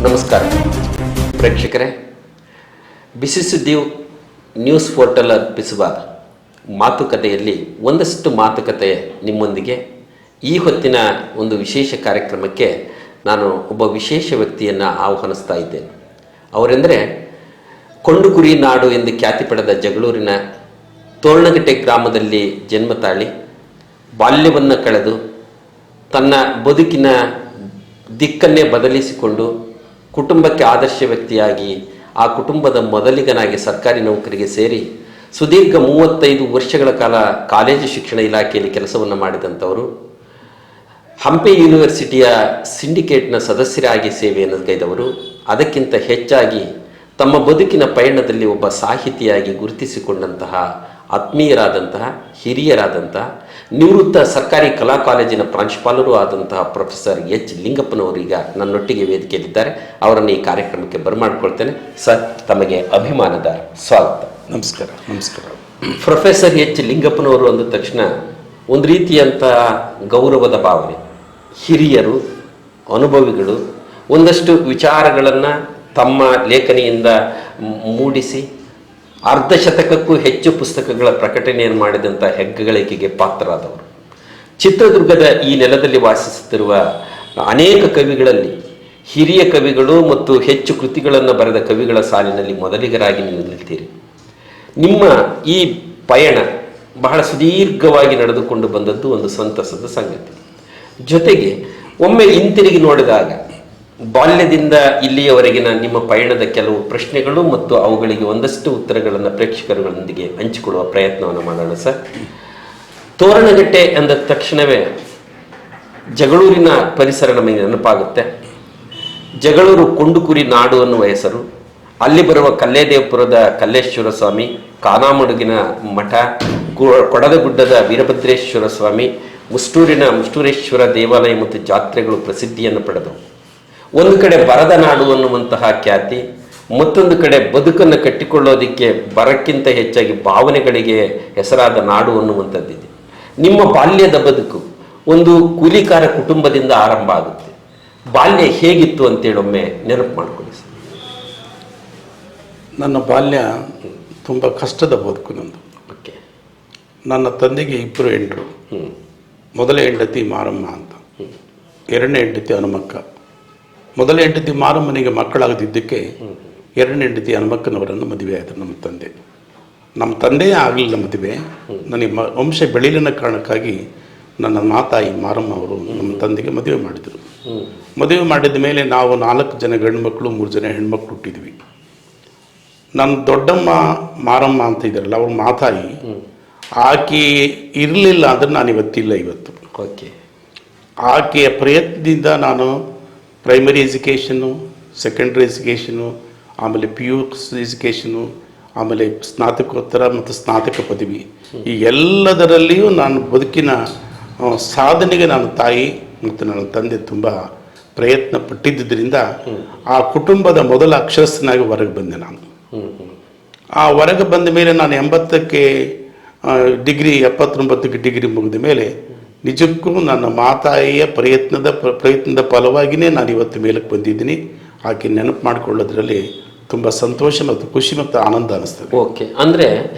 ನಮಸ್ಕಾರ ಪ್ರೇಕ್ಷಕರೇ, ಬಿಸಿ ಸುದ್ದಿ news portal ಅರ್ಪಿಸುವ ಮಾತುಕತೆಯಲ್ಲಿ ಒಂದಷ್ಟು ಮಾತುಕತೆ ನಿಮ್ಮೊಂದಿಗೆ. ಈ ಹೊತ್ತಿನ ಒಂದು ವಿಶೇಷ ಕಾರ್ಯಕ್ರಮಕ್ಕೆ ನಾನು ಒಬ್ಬ ವಿಶೇಷ ವ್ಯಕ್ತಿಯನ್ನು ಆಹ್ವಾನಿಸ್ತಾ ಇದ್ದೇನೆ. ಅವರೆಂದರೆ ಕೊಂಡುಕುರಿ ನಾಡು ಎಂದು ಖ್ಯಾತಿ ಪಡೆದ ಜಗಳೂರಿನ ತೋರಣಗಟ್ಟೆ ಗ್ರಾಮದಲ್ಲಿ ಜನ್ಮ ತಾಳಿ ಬಾಲ್ಯವನ್ನು ಕಳೆದು ತನ್ನ ಬದುಕಿನ ದಿಕ್ಕನ್ನೇ ಬದಲಿಸಿಕೊಂಡು ಕುಟುಂಬಕ್ಕೆ ಆದರ್ಶ ವ್ಯಕ್ತಿಯಾಗಿ ಆ ಕುಟುಂಬದ ಮೊದಲಿಗನಾಗಿ ಸರ್ಕಾರಿ ನೌಕರಿಗೆ ಸೇರಿ ಸುದೀರ್ಘ 35 ವರ್ಷಗಳ ಕಾಲ ಕಾಲೇಜು ಶಿಕ್ಷಣ ಇಲಾಖೆಯಲ್ಲಿ ಕೆಲಸವನ್ನು ಮಾಡಿದಂಥವರು. ಹಂಪಿ ಯೂನಿವರ್ಸಿಟಿಯ ಸಿಂಡಿಕೇಟ್ನ ಸದಸ್ಯರಾಗಿ ಸೇವೆಯನ್ನು ಕೈದವರು. ಅದಕ್ಕಿಂತ ಹೆಚ್ಚಾಗಿ ತಮ್ಮ ಬದುಕಿನ ಪಯಣದಲ್ಲಿ ಒಬ್ಬ ಸಾಹಿತಿಯಾಗಿ ಗುರುತಿಸಿಕೊಂಡಂತಹ ಆತ್ಮೀಯರಾದಂತಹ ಹಿರಿಯರಾದಂತಹ ನಿವೃತ್ತ ಸರ್ಕಾರಿ ಕಲಾ ಕಾಲೇಜಿನ ಪ್ರಾಂಶುಪಾಲರೂ ಆದಂತಹ ಪ್ರೊಫೆಸರ್ ಎಚ್ ಲಿಂಗಪ್ಪನವರೀಗ ನನ್ನೊಟ್ಟಿಗೆ ವೇದಿಕೆಯಲ್ಲಿದ್ದಾರೆ. ಅವರನ್ನು ಈ ಕಾರ್ಯಕ್ರಮಕ್ಕೆ ಬರಮಾಡಿಕೊಳ್ತೇನೆ. ಸರ್, ತಮಗೆ ಅಭಿಮಾನದ ಸ್ವಾಗತ. ನಮಸ್ಕಾರ. ನಮಸ್ಕಾರ. ಪ್ರೊಫೆಸರ್ ಎಚ್ ಲಿಂಗಪ್ಪನವರು ಅಂದ ತಕ್ಷಣ ಒಂದು ರೀತಿಯಂತಹ ಗೌರವದ ಭಾವನೆ. ಹಿರಿಯರು, ಅನುಭವಿಗಳು, ಒಂದಷ್ಟು ವಿಚಾರಗಳನ್ನು ತಮ್ಮ ಲೇಖನಿಯಿಂದ ಮೂಡಿಸಿ ಅರ್ಧ ಶತಕಕ್ಕೂ ಹೆಚ್ಚು ಪುಸ್ತಕಗಳ ಪ್ರಕಟಣೆಯನ್ನು ಮಾಡಿದಂಥ ಹೆಗ್ಗಳಿಕೆಗೆ ಪಾತ್ರರಾದವರು. ಚಿತ್ರದುರ್ಗದ ಈ ನೆಲದಲ್ಲಿ ವಾಸಿಸುತ್ತಿರುವ ಅನೇಕ ಕವಿಗಳಲ್ಲಿ ಹಿರಿಯ ಕವಿಗಳು ಮತ್ತು ಹೆಚ್ಚು ಕೃತಿಗಳನ್ನು ಬರೆದ ಕವಿಗಳ ಸಾಲಿನಲ್ಲಿ ಮೊದಲಿಗರಾಗಿ ನೀವು ನಿಲ್ತೀರಿ. ನಿಮ್ಮ ಈ ಪಯಣ ಬಹಳ ಸುದೀರ್ಘವಾಗಿ ನಡೆದುಕೊಂಡು ಬಂದದ್ದು ಒಂದು ಸಂತಸದ ಸಂಗತಿ. ಜೊತೆಗೆ ಒಮ್ಮೆ ಹಿಂತಿರುಗಿ ನೋಡಿದಾಗ ಬಾಲ್ಯದಿಂದ ಇಲ್ಲಿಯವರೆಗಿನ ನಿಮ್ಮ ಪಯಣದ ಕೆಲವು ಪ್ರಶ್ನೆಗಳು ಮತ್ತು ಅವುಗಳಿಗೆ ಒಂದಷ್ಟು ಉತ್ತರಗಳನ್ನು ಪ್ರೇಕ್ಷಕರುಗಳೊಂದಿಗೆ ಹಂಚಿಕೊಳ್ಳುವ ಪ್ರಯತ್ನವನ್ನು ಮಾಡೋಣ ಸರ್. ತೋರಣಗಟ್ಟೆ ಅಂದ ತಕ್ಷಣವೇ ಜಗಳೂರಿನ ಪರಿಸರ ನಮಗೆ ನೆನಪಾಗುತ್ತೆ. ಜಗಳೂರು ಕೊಂಡುಕುರಿ ನಾಡು ಅನ್ನುವ ಹೆಸರು. ಅಲ್ಲಿ ಬರುವ ಕಲ್ಲೇದೇವಪುರದ ಕಲ್ಲೇಶ್ವರ ಸ್ವಾಮಿ, ಕಾನಾಮಡುಗಿನ ಮಠ, ಕೊಡದಗುಡ್ಡದ ವೀರಭದ್ರೇಶ್ವರ ಸ್ವಾಮಿ, ಮುಷ್ಟೂರಿನ ಮುಷ್ಟೂರೇಶ್ವರ ದೇವಾಲಯ ಮತ್ತು ಜಾತ್ರೆಗಳು ಪ್ರಸಿದ್ಧಿಯನ್ನು ಪಡೆದವು. ಒಂದು ಕಡೆ ಬರದ ನಾಡು ಅನ್ನುವಂತಹ ಖ್ಯಾತಿ, ಮತ್ತೊಂದು ಕಡೆ ಬದುಕನ್ನು ಕಟ್ಟಿಕೊಳ್ಳೋದಿಕ್ಕೆ ಬರಕ್ಕಿಂತ ಹೆಚ್ಚಾಗಿ ಭಾವನೆಗಳಿಗೆ ಹೆಸರಾದ ನಾಡು ಅನ್ನುವಂಥದ್ದಿದೆ. ನಿಮ್ಮ ಬಾಲ್ಯದ ಬದುಕು ಒಂದು ಕೂಲಿಕಾರ ಕುಟುಂಬದಿಂದ ಆರಂಭ ಆಗುತ್ತೆ. ಬಾಲ್ಯ ಹೇಗಿತ್ತು ಅಂತೇಳೊಮ್ಮೆ ನೆನಪು ಮಾಡ್ಕೊಳ್ಳಿ ಸರ್. ನನ್ನ ಬಾಲ್ಯ ತುಂಬ ಕಷ್ಟದ ಬದುಕು ನಂದು. ಓಕೆ. ನನ್ನ ತಂದೆಗೆ 2 ಹೆಂಡರು. ಮೊದಲ ಹೆಂಡತಿ ಮಾರಮ್ಮ ಅಂತ, ಎರಡನೇ ಹೆಂಡತಿ ಹನುಮಕ್ಕ. ಮೊದಲ ಹೆಂಡತಿ ಮಾರಮ್ಮನಿಗೆ ಮಕ್ಕಳಾಗದಿದ್ದಕ್ಕೆ ಎರಡನೇ ಹೆಂಡತಿ ಹನುಮಕ್ಕನವರನ್ನು ಮದುವೆ ಆದರು ನಮ್ಮ ತಂದೆ. ನಮ್ಮ ತಂದೆಯೇ ಆಗಲಿಲ್ಲ ಮದುವೆ. ನನಗೆ ವಂಶ ಬೆಳೀಲಿನ ಕಾರಣಕ್ಕಾಗಿ ನನ್ನ ಮಾತಾಯಿ ಮಾರಮ್ಮ ಅವರು ನಮ್ಮ ತಂದೆಗೆ ಮದುವೆ ಮಾಡಿದರು. ಮದುವೆ ಮಾಡಿದ ಮೇಲೆ ನಾವು 4 ಜನ ಗಂಡು ಮಕ್ಕಳು, 3 ಜನ ಹೆಣ್ಮಕ್ಳು ಹುಟ್ಟಿದ್ವಿ. ನನ್ನ ದೊಡ್ಡಮ್ಮ ಮಾರಮ್ಮ ಅಂತ ಇದ್ದಾರಲ್ಲ, ಅವ್ರ ಮಾತಾಯಿ, ಆಕೆ ಇರಲಿಲ್ಲ ಅಂದರೆ ನಾನು ಇವತ್ತಿಲ್ಲ. ಇವತ್ತು ಓಕೆ. ಆಕೆಯ ಪ್ರಯತ್ನದಿಂದ ನಾನು ಪ್ರೈಮರಿ ಎಜುಕೇಷನು, ಸೆಕೆಂಡ್ರಿ ಎಜುಕೇಷನು, ಆಮೇಲೆ PU ಎಜುಕೇಷನು, ಆಮೇಲೆ ಸ್ನಾತಕೋತ್ತರ ಮತ್ತು ಸ್ನಾತಕ ಪದವಿ, ಈ ಎಲ್ಲದರಲ್ಲಿಯೂ ನಾನು ಬದುಕಿನ ಸಾಧನೆಗೆ ನನ್ನ ತಾಯಿ ಮತ್ತು ನನ್ನ ತಂದೆ ತುಂಬ ಪ್ರಯತ್ನ ಪಟ್ಟಿದ್ದರಿಂದ ಆ ಕುಟುಂಬದ ಮೊದಲ ಅಕ್ಷರಸ್ಥನಾಗಿ ಹೊರಗೆ ಬಂದೆ ನಾನು. ಆ ಹೊರಗೆ ಬಂದ ಮೇಲೆ ನಾನು 80ಕ್ಕೆ ಡಿಗ್ರಿ, 79ಕ್ಕೆ ಡಿಗ್ರಿ ಮುಗಿದ ಮೇಲೆ ನಿಜಕ್ಕೂ ನನ್ನ ಮಾತಾಯಿಯ ಪ್ರಯತ್ನದ ಫಲವಾಗಿಯೇ ನಾನು ಇವತ್ತು ಮೇಲಕ್ಕೆ ಬಂದಿದ್ದೀನಿ. ಆಕೆ ನೆನಪು ಮಾಡಿಕೊಳ್ಳೋದ್ರಲ್ಲಿ ತುಂಬ ಸಂತೋಷ ಮತ್ತು ಖುಷಿ ಮತ್ತು ಆನಂದ ಅನಿಸ್ತದೆ. ಓಕೆ. ಅಂದರೆ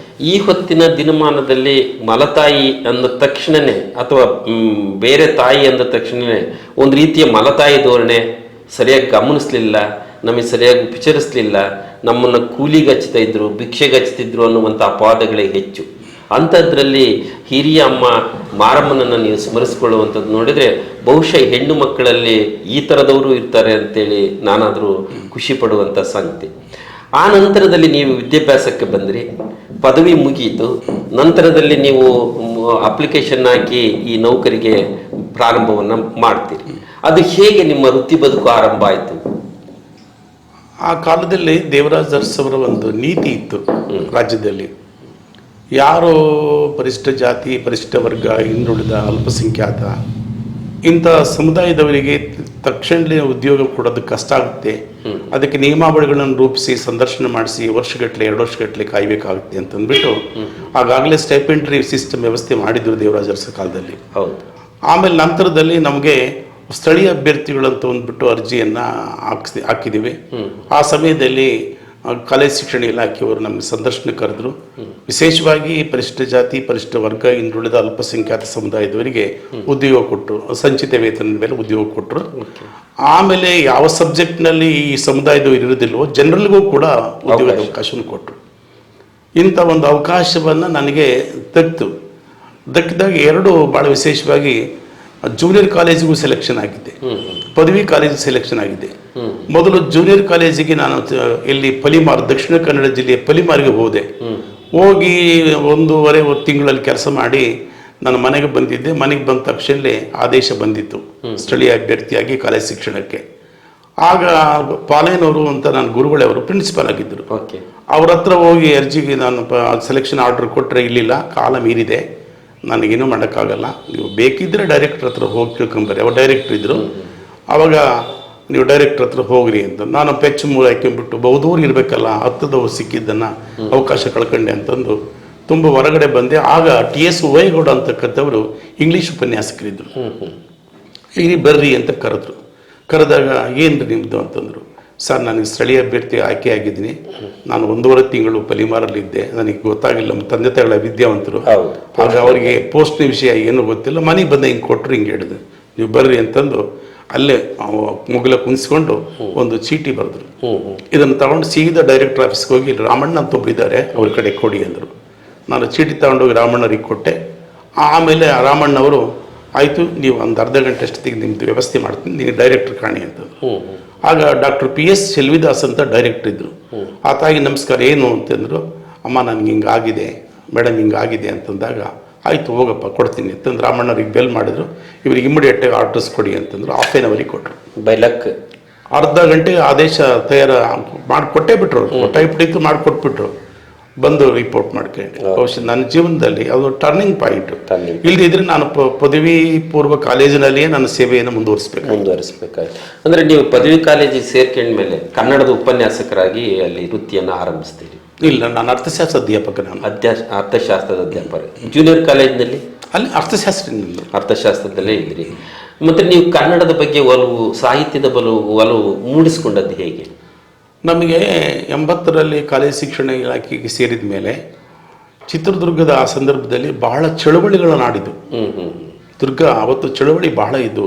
ಈ ಹೊತ್ತಿನ ದಿನಮಾನದಲ್ಲಿ ಮಲತಾಯಿ ಅಂದ ತಕ್ಷಣವೇ ಅಥವಾ ಬೇರೆ ತಾಯಿ ಅಂದ ತಕ್ಷಣವೇ ಒಂದು ರೀತಿಯ ಮಲತಾಯಿ ಧೋರಣೆ, ಸರಿಯಾಗಿ ಗಮನಿಸ್ಲಿಲ್ಲ, ನಮಗೆ ಸರಿಯಾಗಿ ಉಪಚರಿಸಲಿಲ್ಲ, ನಮ್ಮನ್ನು ಕೂಲಿಗೆ ಹಚ್ತಾ ಇದ್ರು, ಭಿಕ್ಷೆಗೆ ಹಚ್ತಿದ್ರು ಅನ್ನುವಂಥ ಅಪವಾದಗಳೇ ಹೆಚ್ಚು. ಅಂಥದ್ರಲ್ಲಿ ಹಿರಿಯ ಅಮ್ಮ ಮಾರಮ್ಮನನ್ನು ನೀವು ಸ್ಮರಿಸಿಕೊಳ್ಳುವಂಥದ್ದು ನೋಡಿದರೆ ಬಹುಶಃ ಹೆಣ್ಣು ಮಕ್ಕಳಲ್ಲಿ ಈ ಥರದವರು ಇರ್ತಾರೆ ಅಂತೇಳಿ ನಾನಾದರೂ ಖುಷಿ ಪಡುವಂಥ ಸಂಗತಿ. ಆ ನಂತರದಲ್ಲಿ ನೀವು ವಿದ್ಯಾಭ್ಯಾಸಕ್ಕೆ ಬಂದ್ರಿ, ಪದವಿ ಮುಗಿಯಿತು. ನಂತರದಲ್ಲಿ ನೀವು ಅಪ್ಲಿಕೇಶನ್ ಹಾಕಿ ಈ ನೌಕರಿಗೆ ಪ್ರಾರಂಭವನ್ನು ಮಾಡ್ತೀರಿ. ಅದು ಹೇಗೆ ನಿಮ್ಮ ವೃತ್ತಿ ಬದುಕು ಆರಂಭ ಆಯಿತು? ಆ ಕಾಲದಲ್ಲಿ ದೇವರಾಜ್ ಅರಸ್ ಅವರ ಒಂದು ನೀತಿ ಇತ್ತು ರಾಜ್ಯದಲ್ಲಿ. ಯಾರೋ ಪರಿಶಿಷ್ಟ ಜಾತಿ, ಪರಿಶಿಷ್ಟ ವರ್ಗ, ಹಿಂದುಳಿದ, ಅಲ್ಪಸಂಖ್ಯಾತ ಇಂಥ ಸಮುದಾಯದವರಿಗೆ ತಕ್ಷಣವೇ ಉದ್ಯೋಗ ಕೊಡೋದು ಕಷ್ಟ ಆಗುತ್ತೆ. ಅದಕ್ಕೆ ನಿಯಮಾವಳಿಗಳನ್ನು ರೂಪಿಸಿ ಸಂದರ್ಶನ ಮಾಡಿಸಿ ವರ್ಷಗಟ್ಟಲೆ 2 ವರ್ಷಗಟ್ಟಲೆ ಕಾಯಬೇಕಾಗುತ್ತೆ ಅಂತಂದ್ಬಿಟ್ಟು ಆಗಾಗಲೇ ಸ್ಟೈಪೆಂಡ್ರಿ ಸಿಸ್ಟಮ್ ವ್ಯವಸ್ಥೆ ಮಾಡಿದ್ರು ದೇವರಾಜ ಅರಸ್ ಕಾಲದಲ್ಲಿ. ಹೌದು. ಆಮೇಲೆ ನಂತರದಲ್ಲಿ ನಮಗೆ ಸ್ಥಳೀಯ ಅಭ್ಯರ್ಥಿಗಳಂತ ಅಂದ್ಬಿಟ್ಟು ಅರ್ಜಿಯನ್ನು ಹಾಕಿದ್ದೀವಿ. ಆ ಸಮಯದಲ್ಲಿ ಕಾಲೇಜ್ ಶಿಕ್ಷಣ ಇಲಾಖೆಯವರು ನಮಗೆ ಸಂದರ್ಶನ ಕರೆದ್ರು. ವಿಶೇಷವಾಗಿ ಪರಿಶಿಷ್ಟ ಜಾತಿ, ಪರಿಶಿಷ್ಟ ವರ್ಗ, ಹಿಂದುಳಿದ ಅಲ್ಪಸಂಖ್ಯಾತ ಸಮುದಾಯದವರಿಗೆ ಉದ್ಯೋಗ ಕೊಟ್ಟರು, ಸಂಚಿತ ವೇತನದ ಮೇಲೆ ಉದ್ಯೋಗ ಕೊಟ್ಟರು. ಆಮೇಲೆ ಯಾವ ಸಬ್ಜೆಕ್ಟ್ನಲ್ಲಿ ಈ ಸಮುದಾಯದವರು ಇರೋದಿಲ್ವೋ ಜನರಲ್ಗೂ ಕೂಡ ಉದ್ಯೋಗದ ಅವಕಾಶವನ್ನು ಕೊಟ್ಟರು. ಇಂಥ ಒಂದು ಅವಕಾಶವನ್ನು ನನಗೆ ದಕ್ಕಿದಾಗ ಎರಡು ಭಾಳ ವಿಶೇಷವಾಗಿ ಜೂನಿಯರ್ ಕಾಲೇಜಿಗೂ ಸೆಲೆಕ್ಷನ್ ಆಗಿದೆ, ಪದವಿ ಕಾಲೇಜಿಗೆ ಸೆಲೆಕ್ಷನ್ ಆಗಿದೆ. ಮೊದಲು ಜೂನಿಯರ್ ಕಾಲೇಜಿಗೆ ನಾನು ಇಲ್ಲಿ ಪಲಿಮಾರ್, ದಕ್ಷಿಣ ಕನ್ನಡ ಜಿಲ್ಲೆಯ ಪಲಿಮಾರ್ಗೆ ಹೋದೆ. ಹೋಗಿ 1.5 ತಿಂಗಳಲ್ಲಿ ಕೆಲಸ ಮಾಡಿ ನಾನು ಮನೆಗೆ ಬಂದಿದ್ದೆ. ಮನೆಗೆ ಬಂದ ತಕ್ಷಣವೇ ಆದೇಶ ಬಂದಿತ್ತು ಸ್ಥಳೀಯ ಅಭ್ಯರ್ಥಿಯಾಗಿ ಕಾಲೇಜ್ ಶಿಕ್ಷಣಕ್ಕೆ. ಆಗ ಪಾಲೇನವರು ಅಂತ ನನ್ನ ಗುರುಗಳೇ, ಅವರು ಪ್ರಿನ್ಸಿಪಾಲ್ ಆಗಿದ್ದರು. ಅವ್ರ ಹತ್ರ ಹೋಗಿ ಅರ್ಜಿಗೆ ನಾನು ಸೆಲೆಕ್ಷನ್ ಆರ್ಡರ್ ಕೊಟ್ಟರೆ, ಇಲ್ಲಿಲ್ಲ, ಕಾಲ ಮೀರಿದೆ, ನನಗೇನು ಮಾಡೋಕ್ಕಾಗಲ್ಲ, ನೀವು ಬೇಕಿದ್ದರೆ ಡೈರೆಕ್ಟ್ರ್ ಹತ್ರ ಹೋಗಿ ತಿಳ್ಕೊಂಬರ್ರಿ. ಅವ್ರು ಡೈರೆಕ್ಟ್ರ್ ಇದ್ದರು. ಆವಾಗ ನೀವು ಡೈರೆಕ್ಟ್ರ್ ಹತ್ರ ಹೋಗ್ರಿ ಅಂತ ನಾನು ಪೆಚ್ಚು ಮೂಲ ಹಾಕೊಂಡ್ಬಿಟ್ಟು ಬಹುದೂರ ಇರಬೇಕಲ್ಲ, ಹತ್ತದವು ಸಿಕ್ಕಿದ್ದನ್ನು ಅವಕಾಶ ಕಳ್ಕೊಂಡೆ ಅಂತಂದು ತುಂಬ ಹೊರಗಡೆ ಬಂದೆ. ಆಗ TS ವೈಗೌಡ ಅಂತಕ್ಕಂಥವರು ಇಂಗ್ಲೀಷ್ ಉಪನ್ಯಾಸಕರಿದ್ದರು. ಇಲ್ಲಿ ಬರ್ರಿ ಅಂತ ಕರೆದಾಗ ಏನು ನಿಮ್ಮದು ಅಂತಂದರು. ಸರ್, ನನಗೆ ಸ್ಥಳೀಯ ಅಭ್ಯರ್ಥಿ ಆಯ್ಕೆ ಆಗಿದ್ದೀನಿ, ನಾನು 1.5 ತಿಂಗಳು ಪಲಿಮಾರಲ್ಲಿದ್ದೆ, ನನಗೆ ಗೊತ್ತಾಗಿಲ್ಲ, ನಮ್ಮ ತಂದೆ ತಾಯಿಗಳ ವಿದ್ಯಾವಂತರು, ಆಗ ಅವರಿಗೆ ಪೋಸ್ಟ್ನ ವಿಷಯ ಏನು ಗೊತ್ತಿಲ್ಲ, ಮನೆಗೆ ಬಂದ ಹಿಂಗೆ ಕೊಟ್ಟರು, ಹಿಂಗೆ ಹೇಳಿದ್ರು, ನೀವು ಬರ್ರಿ ಅಂತಂದು ಅಲ್ಲೇ ಮುಗಿಲ ಕುಣಿಸ್ಕೊಂಡು ಒಂದು ಚೀಟಿ ಬರೆದ್ರು. ಇದನ್ನು ತಗೊಂಡು ಸೀದಾ ಡೈರೆಕ್ಟರ್ ಆಫೀಸ್ಗೆ ಹೋಗಿ ರಾಮಣ್ಣ ಅಂತ ಒಬ್ಬರಿದ್ದಾರೆ, ಅವ್ರ ಕಡೆ ಕೊಡಿ ಅಂದರು. ನಾನು ಚೀಟಿ ತಗೊಂಡೋಗಿ ರಾಮಣ್ಣವ್ರಿಗೆ ಕೊಟ್ಟೆ. ಆಮೇಲೆ ರಾಮಣ್ಣವರು ಆಯಿತು, ನೀವು ಒಂದು ಅರ್ಧ ಗಂಟೆ ಅಷ್ಟೊತ್ತಿಗೆ ನಿಮ್ಮದು ವ್ಯವಸ್ಥೆ ಮಾಡ್ತೀನಿ, ನೀವು ಡೈರೆಕ್ಟ್ರ್ ಕಾಣಿ ಅಂತಂದರು. ಆಗ ಡಾಕ್ಟರ್ PS ಶೆಲ್ವಿದಾಸ್ ಅಂತ ಡೈರೆಕ್ಟರ್ ಇದ್ದರು. ಆತಾಗಿ ನಮಸ್ಕಾರ, ಏನು ಅಂತಂದರು. ಅಮ್ಮ, ನನಗೆ ಹಿಂಗಾಗಿದೆ ಮೇಡಮ್, ಹಿಂಗಾಗಿದೆ ಅಂತಂದಾಗ ಆಯಿತು ಹೋಗಪ್ಪ ಕೊಡ್ತೀನಿ ಅಂತಂದು ರಾಮಣ್ಣವ್ರಿಗೆ ಬೆಲ್ ಮಾಡಿದ್ರು. ಇವ್ರಿಗೆ ಇಮಿಡಿಯೇಟಾಗಿ ಆರ್ಡರ್ಸ್ ಕೊಡಿ ಅಂತಂದ್ರು. ಹಾಫ್ ಆನ್ ಅವರಿಗೆ ಕೊಟ್ಟರು. ಬೈ ಲಕ್ ಅರ್ಧ ಗಂಟೆ ಆದೇಶ ಮಾಡಿಕೊಟ್ಟೇ ಬಿಟ್ರು. ಟೈಪ್ ಮಾಡಿಕೊಟ್ಬಿಟ್ರು. ಬಂದು ರಿಪೋರ್ಟ್ ಮಾಡ್ಕೊಂಡೆ. ಬಹುಶಃ ನನ್ನ ಜೀವನದಲ್ಲಿ ಅದು ಟರ್ನಿಂಗ್ ಪಾಯಿಂಟ್. ಇಲ್ಲದಿದ್ರೆ ನಾನು ಪದವಿ ಪೂರ್ವ ಕಾಲೇಜಿನಲ್ಲಿಯೇ ನನ್ನ ಸೇವೆಯನ್ನು ಮುಂದುವರಿಸಬೇಕಾಯ್ತು. ಅಂದ್ರೆ ನೀವು ಪದವಿ ಕಾಲೇಜಿಗೆ ಸೇರ್ಕೊಂಡ ಮೇಲೆ ಕನ್ನಡದ ಉಪನ್ಯಾಸಕರಾಗಿ ಅಲ್ಲಿ ವೃತ್ತಿಯನ್ನು ಆರಂಭಿಸ್ತೀರಿ? ಇಲ್ಲ, ನಾನು ಅರ್ಥಶಾಸ್ತ್ರ ಅಧ್ಯಾಪಕ. ಅರ್ಥಶಾಸ್ತ್ರದ ಅಧ್ಯಾಪಕ. ಜೂನಿಯರ್ ಕಾಲೇಜಿನಲ್ಲಿ ಅಲ್ಲಿ ಅರ್ಥಶಾಸ್ತ್ರದಲ್ಲೇ ಇದ್ರಿ. ಮತ್ತೆ ನೀವು ಕನ್ನಡದ ಬಗ್ಗೆ ಒಲವು, ಸಾಹಿತ್ಯದ ಒಲವು ಮೂಡಿಸ್ಕೊಂಡದ್ದು ಹೇಗೆ? ನಮಗೆ 80ರಲ್ಲಿ ಕಾಲೇಜ್ ಶಿಕ್ಷಣ ಇಲಾಖೆಗೆ ಸೇರಿದ ಮೇಲೆ ಚಿತ್ರದುರ್ಗದ ಆ ಸಂದರ್ಭದಲ್ಲಿ ಬಹಳ ಚಳವಳಿಗಳು ನಾಡಿದ್ದು. ದುರ್ಗ ಅವತ್ತು ಚಳವಳಿ ಬಹಳ ಇದ್ದು.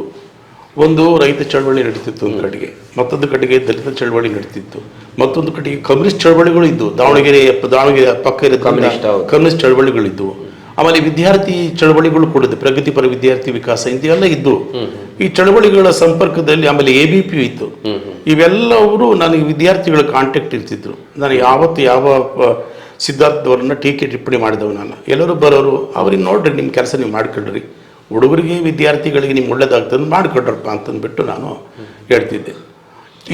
ಒಂದು ರೈತ ಚಳವಳಿ ನಡೀತಿತ್ತು ಒಂದು ಕಡೆಗೆ, ಮತ್ತೊಂದು ಕಡೆಗೆ ದಲಿತ ಚಳವಳಿ ನಡೀತಿತ್ತು, ಮತ್ತೊಂದು ಕಡೆಗೆ ಕಮ್ಯುನಿಸ್ಟ್ ಚಳವಳಿಗಳು ಇದ್ದು. ದಾವಣಗೆರೆ ಪಕ್ಕ ಇರೋ ಕಮ್ಯುನಿಸ್ಟ್ ಚಳವಳಿಗಳಿದ್ದು. ಆಮೇಲೆ ವಿದ್ಯಾರ್ಥಿ ಚಳವಳಿಗಳು ಕೂಡ, ಪ್ರಗತಿಪರ ವಿದ್ಯಾರ್ಥಿ ವಿಕಾಸ ಇಂಥವೆಲ್ಲ ಇದ್ದು. ಈ ಚಳವಳಿಗಳ ಸಂಪರ್ಕದಲ್ಲಿ ಆಮೇಲೆ ABP ಇತ್ತು. ಇವೆಲ್ಲವರು ನನಗೆ ವಿದ್ಯಾರ್ಥಿಗಳ ಕಾಂಟ್ಯಾಕ್ಟ್ ಇರ್ತಿದ್ರು. ನಾನು ಯಾವತ್ತು ಯಾವ ಸಿದ್ಧಾರ್ಥವ್ರನ್ನ ಟೀಕೆ ಟಿಪ್ಪಣಿ ಮಾಡಿದವು ನಾನು. ಎಲ್ಲರೂ ಬರೋರು, ಅವ್ರಿಗೆ ನೋಡ್ರಿ, ನಿಮ್ಮ ಕೆಲಸ ನೀವು ಮಾಡ್ಕೊಳ್ರಿ, ಹುಡುಗರಿಗೆ ವಿದ್ಯಾರ್ಥಿಗಳಿಗೆ ನಿಮ್ಗೆ ಒಳ್ಳೇದಾಗ್ತದೆ ಮಾಡ್ಕೊಡ್ರಪ್ಪ ಅಂತಂದ್ಬಿಟ್ಟು ನಾನು ಹೇಳ್ತಿದ್ದೆ.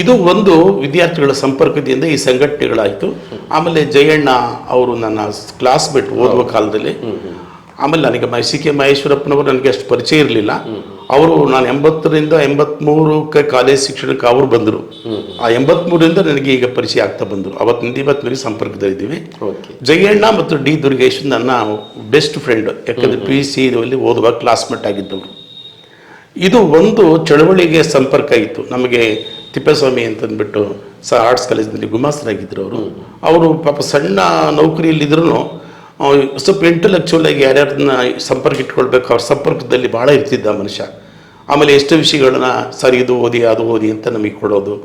ಇದು ಒಂದು ವಿದ್ಯಾರ್ಥಿಗಳ ಸಂಪರ್ಕದಿಂದ ಈ ಸಂಘಟನೆಗಳಾಯಿತು. ಆಮೇಲೆ ಜಯಣ್ಣ ಅವರು ನನ್ನ ಕ್ಲಾಸ್ಮೇಟ್ ಓದುವ ಕಾಲದಲ್ಲಿ. ಆಮೇಲೆ ನನಗೆ CK ಮಹೇಶ್ವರಪ್ಪನವರು ನನಗೆ ಅಷ್ಟು ಪರಿಚಯ ಇರಲಿಲ್ಲ. ಅವರು ನಾನು 80ರಿಂದ 83ಕ್ಕೆ ಕಾಲೇಜ್ ಶಿಕ್ಷಣಕ್ಕೆ ಅವರು ಬಂದರು. ಆ 83ರಿಂದ ನನಗೆ ಈಗ ಪರಿಚಯ ಆಗ್ತಾ ಬಂದರು. ಅವತ್ತಿನಿಂದ ಇವತ್ತಿನವರೆಗೆ ಸಂಪರ್ಕದಲ್ಲಿದ್ದೀವಿ. ಜಯಣ್ಣ ಮತ್ತು D ದುರ್ಗೇಶ್ ನನ್ನ ಬೆಸ್ಟ್ ಫ್ರೆಂಡ್, ಯಾಕಂದರೆ PUC ಇದರಲ್ಲಿ ಓದುವಾಗ ಕ್ಲಾಸ್ಮೇಟ್ ಆಗಿದ್ದವರು. ಇದು ಒಂದು ಚಳವಳಿಗೆ ಸಂಪರ್ಕ ಇತ್ತು. ನಮಗೆ ತಿಪ್ಪೇಸ್ವಾಮಿ ಅಂತಂದ್ಬಿಟ್ಟು ಆರ್ಟ್ಸ್ ಕಾಲೇಜಿನಲ್ಲಿ ಗುಮಾಸ್ತರಾಗಿದ್ದರು. ಅವರು ಪಾಪ ಸಣ್ಣ ನೌಕರಿಯಲ್ಲಿದ್ದರೂ ಸ್ವಲ್ಪ ಇಂಟೆಲೆಕ್ಚುವಲ್ ಆಗಿ ಯಾರ್ಯಾರನ್ನ ಸಂಪರ್ಕ ಇಟ್ಕೊಳ್ಬೇಕು, ಅವ್ರ ಸಂಪರ್ಕದಲ್ಲಿ ಭಾಳ ಇರ್ತಿದ್ದ ಮನುಷ್ಯ. ಆಮೇಲೆ ಎಷ್ಟು ವಿಷಯಗಳನ್ನ ಸರ್ ಇದು ಓದಿ ಅದು ಓದಿ ಅಂತ ನಮಗೆ ಕೊಡೋದು,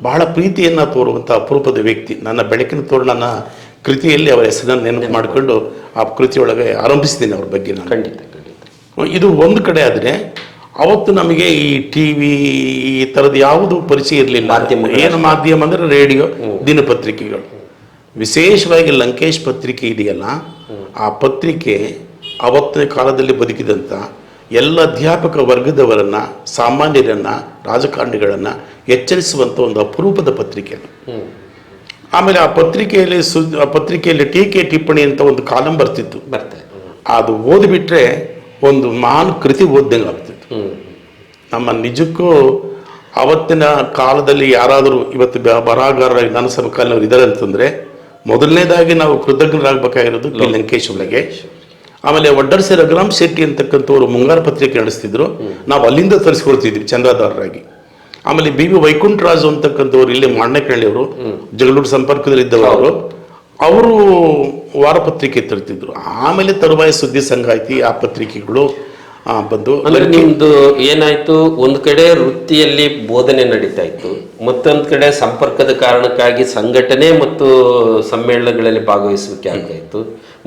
ಬಹಳ ಪ್ರೀತಿಯನ್ನು ತೋರುವಂಥ ಅಪರೂಪದ ವ್ಯಕ್ತಿ. ನನ್ನ ಬೆಳಕಿನ ತೋರಣನ ಕೃತಿಯಲ್ಲಿ ಅವರ ಹೆಸರನ್ನು ನೆನಪು ಮಾಡಿಕೊಂಡು ಆ ಕೃತಿಯೊಳಗೆ ಆರಂಭಿಸ್ತೀನಿ ಅವ್ರ ಬಗ್ಗೆ ನಾನು. ಖಂಡಿತ. ಇದು ಒಂದು ಕಡೆ. ಆದರೆ ಅವತ್ತು ನಮಗೆ ಈ TV ಈ ಥರದ್ದು ಯಾವುದು ಪರಿಚಯ ಇರಲಿಲ್ಲ. ಏನು ಮಾಧ್ಯಮ ಅಂದರೆ ರೇಡಿಯೋ, ದಿನಪತ್ರಿಕೆಗಳು. ವಿಶೇಷವಾಗಿ ಲಂಕೇಶ್ ಪತ್ರಿಕೆ ಇದೆಯಲ್ಲ, ಆ ಪತ್ರಿಕೆ ಅವತ್ತಿನ ಕಾಲದಲ್ಲಿ ಬದುಕಿದಂಥ ಎಲ್ಲ ಅಧ್ಯಾಪಕ ವರ್ಗದವರನ್ನು, ಸಾಮಾನ್ಯರನ್ನು, ರಾಜಕಾರಣಿಗಳನ್ನು ಎಚ್ಚರಿಸುವಂಥ ಒಂದು ಅಪರೂಪದ ಪತ್ರಿಕೆ. ಆಮೇಲೆ ಆ ಪತ್ರಿಕೆಯಲ್ಲಿ ಟೀಕೆ ಟಿಪ್ಪಣಿ ಅಂತ ಒಂದು ಕಾಲಂ ಬರ್ತಿತ್ತು. ಅದು ಓದಿಬಿಟ್ರೆ ಒಂದು ಮಹಾನ್ ಕೃತಿ ಓದ್ದಂಗೆ ಆಗ್ತಿತ್ತು. ನಮ್ಮ ನಿಜಕ್ಕೂ ಅವತ್ತಿನ ಕಾಲದಲ್ಲಿ ಯಾರಾದರೂ ಇವತ್ತು ಬರಹಗಾರರಾಗಿ ನನ್ನ ಸಮಕಾಲೀನವರು ಇದ್ದಾರೆ ಅಂತಂದರೆ ಮೊದಲನೇದಾಗಿ ನಾವು ಕೃತಜ್ಞರಾಗಬೇಕಾಗಿರೋದು ಲಂಕೇಶ್ ಒಳಗೆ. ಆಮೇಲೆ ವಡ್ಡರ್ಸೆ ರಘುರಾಮ್ ಶೆಟ್ಟಿ ಅಂತಕ್ಕಂಥವ್ರು ಮುಂಗಾರು ಪತ್ರಿಕೆ ನಡೆಸ್ತಿದ್ರು, ನಾವು ಅಲ್ಲಿಂದ ತರಿಸ್ಕೊಳ್ತಿದ್ವಿ ಚಂದಾದಾರರಾಗಿ. ಆಮೇಲೆ ಬಿ ವೈಕುಂಠರಾಜು ಅಂತಕ್ಕಂಥವ್ರು ಇಲ್ಲಿ ಮಾಣೆಕಳ್ಳಿಯವರು ಜಗಳೂರು ಸಂಪರ್ಕದಲ್ಲಿದ್ದವರು, ಅವರು ವಾರಪತ್ರಿಕೆ ತರ್ತಿದ್ರು. ಆಮೇಲೆ ತರುವಾಯ ಸುದ್ದಿ ಸಂಗಾತಿ ಆ ಪತ್ರಿಕೆಗಳು ಬಂದು. ಅಂದ್ರೆ ನಿಮ್ದು ಏನಾಯ್ತು, ಒಂದ್ ಕಡೆ ವೃತ್ತಿಯಲ್ಲಿ ಬೋಧನೆ ನಡೀತಾ ಇತ್ತು, ಮತ್ತೊಂದ್ ಕಡೆ ಸಂಪರ್ಕದ ಕಾರಣಕ್ಕಾಗಿ ಸಂಘಟನೆ ಮತ್ತು ಸಮ್ಮೇಳನಗಳಲ್ಲಿ ಭಾಗವಹಿಸುವಿಕೆ ಆಗ್ತಾ ಇತ್ತು,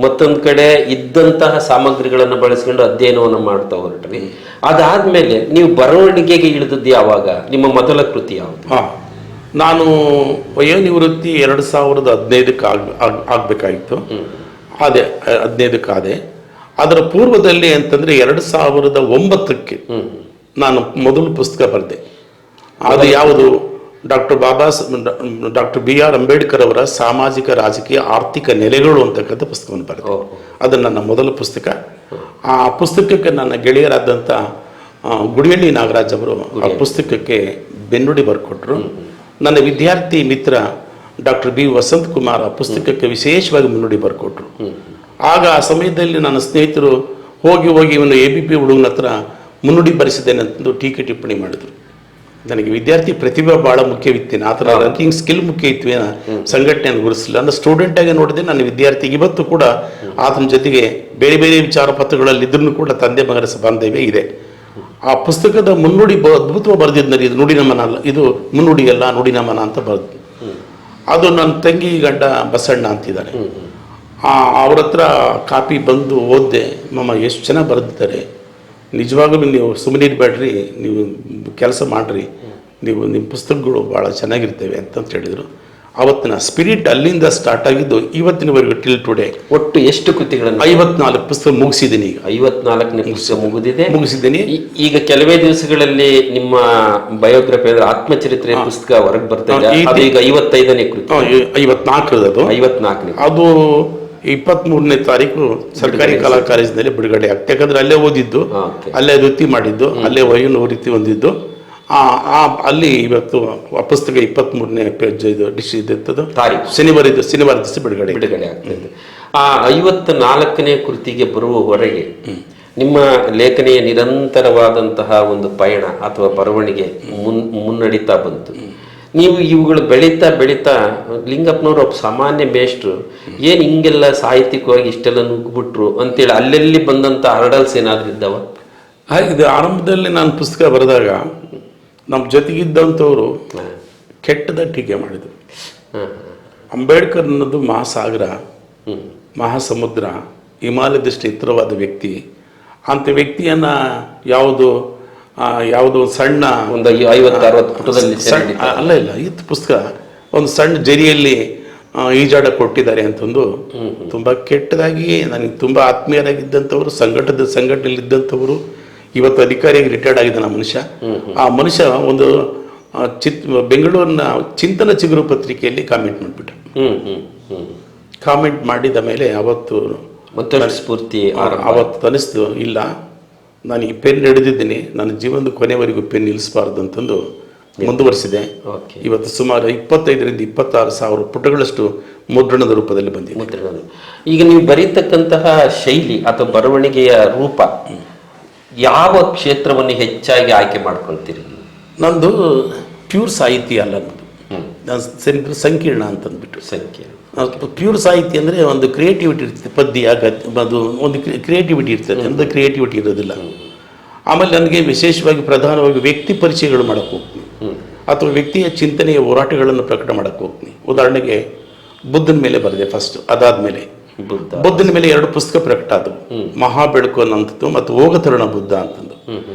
ಮತ್ತೊಂದ್ ಕಡೆ ಇದ್ದಂತಹ ಸಾಮಗ್ರಿಗಳನ್ನು ಬಳಸ್ಕೊಂಡು ಅಧ್ಯಯನವನ್ನು ಮಾಡ್ತಾ ಹೊರಟ್ರಿ. ಅದಾದ್ಮೇಲೆ ನೀವು ಬರವಣಿಗೆಗೆ ಇಳಿದದ್ದು ಯಾವಾಗ? ನಿಮ್ಮ ಮೊದಲ ಕೃತಿ ಯಾವುದು? ನಾನು ವಯೋನಿವೃತ್ತಿ 2015ಕ್ಕೆ ಆಗ್ಬೇಕಾಗಿತ್ತು. ಅದೇ 15ಕ್ಕೆ ಆದೆ. ಅದರ ಪೂರ್ವದಲ್ಲಿ ಅಂತಂದ್ರೆ 2009ಕ್ಕೆ ನಾನು ಮೊದಲು ಪುಸ್ತಕ ಬರೆದೆ. ಅದು ಯಾವುದು? ಡಾಕ್ಟರ್ BR ಅಂಬೇಡ್ಕರ್ ಅವರ ಸಾಮಾಜಿಕ ರಾಜಕೀಯ ಆರ್ಥಿಕ ನೆಲೆಗಳು ಅಂತಕ್ಕಂಥ ಪುಸ್ತಕವನ್ನು ಬರೆದೆ. ಅದು ನನ್ನ ಮೊದಲ ಪುಸ್ತಕ. ಆ ಪುಸ್ತಕಕ್ಕೆ ನನ್ನ ಗೆಳೆಯರಾದಂಥ ಗುಡಿಹಳ್ಳಿ ನಾಗರಾಜ್ ಅವರು ಆ ಪುಸ್ತಕಕ್ಕೆ ಬೆನ್ನುಡಿ ಬರ್ಕೊಟ್ರು. ನನ್ನ ವಿದ್ಯಾರ್ಥಿ ಮಿತ್ರ ಡಾಕ್ಟರ್ B ವಸಂತ್ ಕುಮಾರ್ ಆ ಪುಸ್ತಕಕ್ಕೆ ವಿಶೇಷವಾಗಿ ಮುನ್ನುಡಿ ಬರ್ಕೊಟ್ರು. ಆಗ ಆ ಸಮಯದಲ್ಲಿ ನನ್ನ ಸ್ನೇಹಿತರು ಹೋಗಿ ಇವನು ABP ಹುಡುಗನ ಹತ್ರ ಮುನ್ನುಡಿ ಬರೆಸಿದ್ದೇನೆ ಅಂತಂದು ಟೀಕೆ ಟಿಪ್ಪಣಿ ಮಾಡಿದ್ರು. ನನಗೆ ವಿದ್ಯಾರ್ಥಿ ಪ್ರತಿಭೆ ಬಹಳ ಮುಖ್ಯವಿತ್ತು, ಆ ಥರ ರನ್ನಿಂಗ್ ಸ್ಕಿಲ್ ಮುಖ್ಯ ಇತ್ತು, ಸಂಘಟನೆಯನ್ನು ಗುರುತಿಸಲಿಲ್ಲ. ಅಂದರೆ ಸ್ಟೂಡೆಂಟಾಗಿ ನೋಡಿದೆ ನನ್ನ ವಿದ್ಯಾರ್ಥಿಗೆ ಇವತ್ತು ಕೂಡ ಆತನ ಜೊತೆಗೆ ಬೇರೆ ಬೇರೆ ವಿಚಾರ ಪತ್ರಗಳಲ್ಲಿ ಇದ್ರೂ ಕೂಡ ತಂದೆ ಮಗನ ಬಾಂಧವ್ಯ ಇದೆ. ಆ ಪುಸ್ತಕದ ಮುನ್ನುಡಿ ಅದ್ಭುತವಾಗಿ ಬರೆದಿದ್ದರೆ, ಇದು ನುಡಿ ನಮನ ಅಲ್ಲ, ಇದು ಮುನ್ನುಡಿ ಅಲ್ಲ ನುಡಿ ನಮನ ಅಂತ ಬರೆದು. ಅದು ನನ್ನ ತಂಗಿ ಗಂಡ ಬಸಣ್ಣ ಅಂತಿದ್ದಾನೆ. ಅವ್ರ ಹತ್ರ ಕಾಪಿ ಬಂದು ಓದಿದೆ. ಮಮ್ಮ ಎಷ್ಟು ಚೆನ್ನಾಗಿ ಬರೆದಿದ್ದಾರೆ, ನಿಜವಾಗಲೂ ನೀವು ಸುಮ್ಮನೆ ಇರಬೇಡ್ರಿ, ನೀವು ಕೆಲಸ ಮಾಡಿರಿ, ನಿಮ್ಮ ಪುಸ್ತಕಗಳು ಭಾಳ ಚೆನ್ನಾಗಿರ್ತವೆ ಅಂತ ಹೇಳಿದರು. ಅವತ್ತಿನ ಸ್ಪಿರಿಟ್ ಅಲ್ಲಿಂದ ಸ್ಟಾರ್ಟ್ ಆಗಿದ್ದು ಇವತ್ತಿನವರೆಗೂ ಟಿಲ್ ಟುಡೇ. ಒಟ್ಟು ಎಷ್ಟು ಕೃತಿಗಳನ್ನು? 54 ಪುಸ್ತಕ ಮುಗಿಸಿದ್ದೀನಿ. ಈಗ 54ನೇ ಪುಸ್ತಕ ಮುಗಿಸಿದ್ದೀನಿ. ಈಗ ಕೆಲವೇ ದಿವಸಗಳಲ್ಲಿ ನಿಮ್ಮ ಬಯೋಗ್ರಫಿ ಅಂದ್ರೆ ಆತ್ಮಚರಿತ್ರೆ ಪುಸ್ತಕ ಹೊರಗೆ ಬರ್ತಾ ಇದೆ. ಈಗ 55ನೇ ಕೃತಿ. 54 ಅದು 54ನೇ. ಅದು 23ನೇ ತಾರೀಕು ಸರ್ಕಾರಿ ಕಲಾ ಕಾಲೇಜಿನಲ್ಲಿ ಬಿಡುಗಡೆ ಆಗ್ತದೆ. ಯಾಕಂದ್ರೆ ಅಲ್ಲೇ ಓದಿದ್ದು, ಅಲ್ಲೇ ವೃತ್ತಿ ಮಾಡಿದ್ದು, ಅಲ್ಲೇ ವಯೋನಿವೃತ್ತಿ ಹೊಂದಿದ್ದು. ಅಲ್ಲಿ ಇವತ್ತು ಆ ಪುಸ್ತಕ 23ನೇ ಪೇಜ್ ಇದು ತಾರೀಕು ಶನಿವಾರ ದಿವಸ ಬಿಡುಗಡೆ ಆಗ್ತದೆ. ಆ 54ನೇ ಕೃತಿಗೆ ಬರುವವರೆಗೆ ನಿಮ್ಮ ಲೇಖನಿಯ ನಿರಂತರವಾದಂತಹ ಒಂದು ಪಯಣ ಅಥವಾ ಬರವಣಿಗೆ ಮುನ್ನಡೀತಾ ಬಂತು. ನೀವು ಇವುಗಳು ಬೆಳೀತಾ ಲಿಂಗಪ್ಪನವರು ಒಬ್ಬ ಸಾಮಾನ್ಯ ಮೇಷ್ಟ್ರು ಏನು ಹಿಂಗೆಲ್ಲ ಸಾಹಿತ್ಯಿಕವಾಗಿ ಇಷ್ಟೆಲ್ಲ ನುಗ್ಗಿಬಿಟ್ರು ಅಂತೇಳಿ ಅಲ್ಲೆಲ್ಲಿ ಬಂದಂಥ ಹರ್ಡಲ್ಸ್ ಏನಾದರೂ ಇದ್ದಾವ? ಇದು ಆರಂಭದಲ್ಲಿ ನಾನು ಪುಸ್ತಕ ಬರೆದಾಗ ನಮ್ಮ ಜೊತೆಗಿದ್ದಂಥವ್ರು ಕೆಟ್ಟದ ಟೀಕೆ ಮಾಡಿದರು. ಅಂಬೇಡ್ಕರ್ ಅನ್ನೋದು ಮಹಾಸಾಗರ, ಮಹಾಸಮುದ್ರ, ಹಿಮಾಲಯದಷ್ಟು ಎತ್ತರವಾದ ವ್ಯಕ್ತಿ. ಅಂಥ ವ್ಯಕ್ತಿಯನ್ನು ಯಾವುದೋ ಸಣ್ಣ ಒಂದು 50-60 ಪುಟದಲ್ಲಿ ಇಲ್ಲ ಇತ್ತು ಪುಸ್ತಕ, ಒಂದು ಸಣ್ಣ ಜರಿಯಲ್ಲಿ ಈಜಾಡ ಕೊಟ್ಟಿದ್ದಾರೆ ಅಂತಂದು ತುಂಬ ಕೆಟ್ಟದಾಗಿ ನನಗೆ ತುಂಬ ಆತ್ಮೀಯರಾಗಿದ್ದಂಥವ್ರು, ಸಂಘಟನೆಯಲ್ಲಿದ್ದಂಥವರು, ಇವತ್ತು ಅಧಿಕಾರಿಯಾಗಿ ರಿಟೈರ್ಡ್ ಆಗಿದ್ದಾನೆ ಮನುಷ್ಯ. ಆ ಮನುಷ್ಯ ಒಂದು ಬೆಂಗಳೂರಿನ ಚಿಂತನ ಚಿಗುರು ಪತ್ರಿಕೆಯಲ್ಲಿ ಕಾಮೆಂಟ್ ಮಾಡಿಬಿಟ್ಟ. ಕಾಮೆಂಟ್ ಮಾಡಿದ ಮೇಲೆ ಅವತ್ತು ಸ್ಫೂರ್ತಿ ಅವತ್ತು ಅನಿಸ್ತು, ಇಲ್ಲ ನಾನು ಈ ಪೆನ್ ಹಿಡಿದಿದ್ದೀನಿ, ನನ್ನ ಜೀವನದ ಕೊನೆವರೆಗೂ ಪೆನ್ ನಿಲ್ಲಿಸಬಾರ್ದು ಅಂತಂದು ಮುಂದುವರಿಸಿದೆ. ಇವತ್ತು ಸುಮಾರು 25,000 ರಿಂದ 26,000 ಪುಟಗಳಷ್ಟು ಮುದ್ರಣದ ರೂಪದಲ್ಲಿ ಬಂದಿದೆ. ಈಗ ನೀವು ಬರೀತಕ್ಕಂತಹ ಶೈಲಿ ಅಥವಾ ಬರವಣಿಗೆಯ ರೂಪ ಯಾವ ಕ್ಷೇತ್ರವನ್ನು ಹೆಚ್ಚಾಗಿ ಆಯ್ಕೆ ಮಾಡ್ಕೊಳ್ತೀರಿ? ನಂದು ಪ್ಯೂರ್ ಸಾಹಿತ್ಯ ಅಲ್ಲ, ನಂದು ಸಂಕೀರ್ಣ ಅಂತಂದ್ಬಿಟ್ಟು. ಪ್ಯೂರ್ ಸಾಹಿತ್ಯ ಅಂದರೆ ಒಂದು ಕ್ರಿಯೇಟಿವಿಟಿ ಇರ್ತದೆ, ಪದ್ಯ ಅದು ಒಂದು ಕ್ರಿಯೇಟಿವಿಟಿ ಇರ್ತದೆ, ಒಂದು ಕ್ರಿಯೇಟಿವಿಟಿ ಇರೋದಿಲ್ಲ. ಆಮೇಲೆ ನನಗೆ ವಿಶೇಷವಾಗಿ ಪ್ರಧಾನವಾಗಿ ವ್ಯಕ್ತಿ ಪರಿಚಯಗಳು ಮಾಡಕ್ಕೆ ಹೋಗ್ತೀನಿ, ಅಥವಾ ವ್ಯಕ್ತಿಯ ಚಿಂತನೆಯ ಹೋರಾಟಗಳನ್ನು ಪ್ರಕಟ ಮಾಡಕ್ಕೆ ಹೋಗ್ತೀನಿ. ಉದಾಹರಣೆಗೆ ಬುದ್ಧನ ಮೇಲೆ ಬರೆದೆ ಫಸ್ಟ್, ಅದಾದ್ಮೇಲೆ ಬುದ್ಧನ ಮೇಲೆ 2 ಪುಸ್ತಕ ಪ್ರಕಟ ಆದವು, ಮಹಾಬೆಳಕು ಅನ್ನೋಂಥದ್ದು ಮತ್ತು ಹೋಗತರುಣ ಬುದ್ಧ ಅಂತಂದು.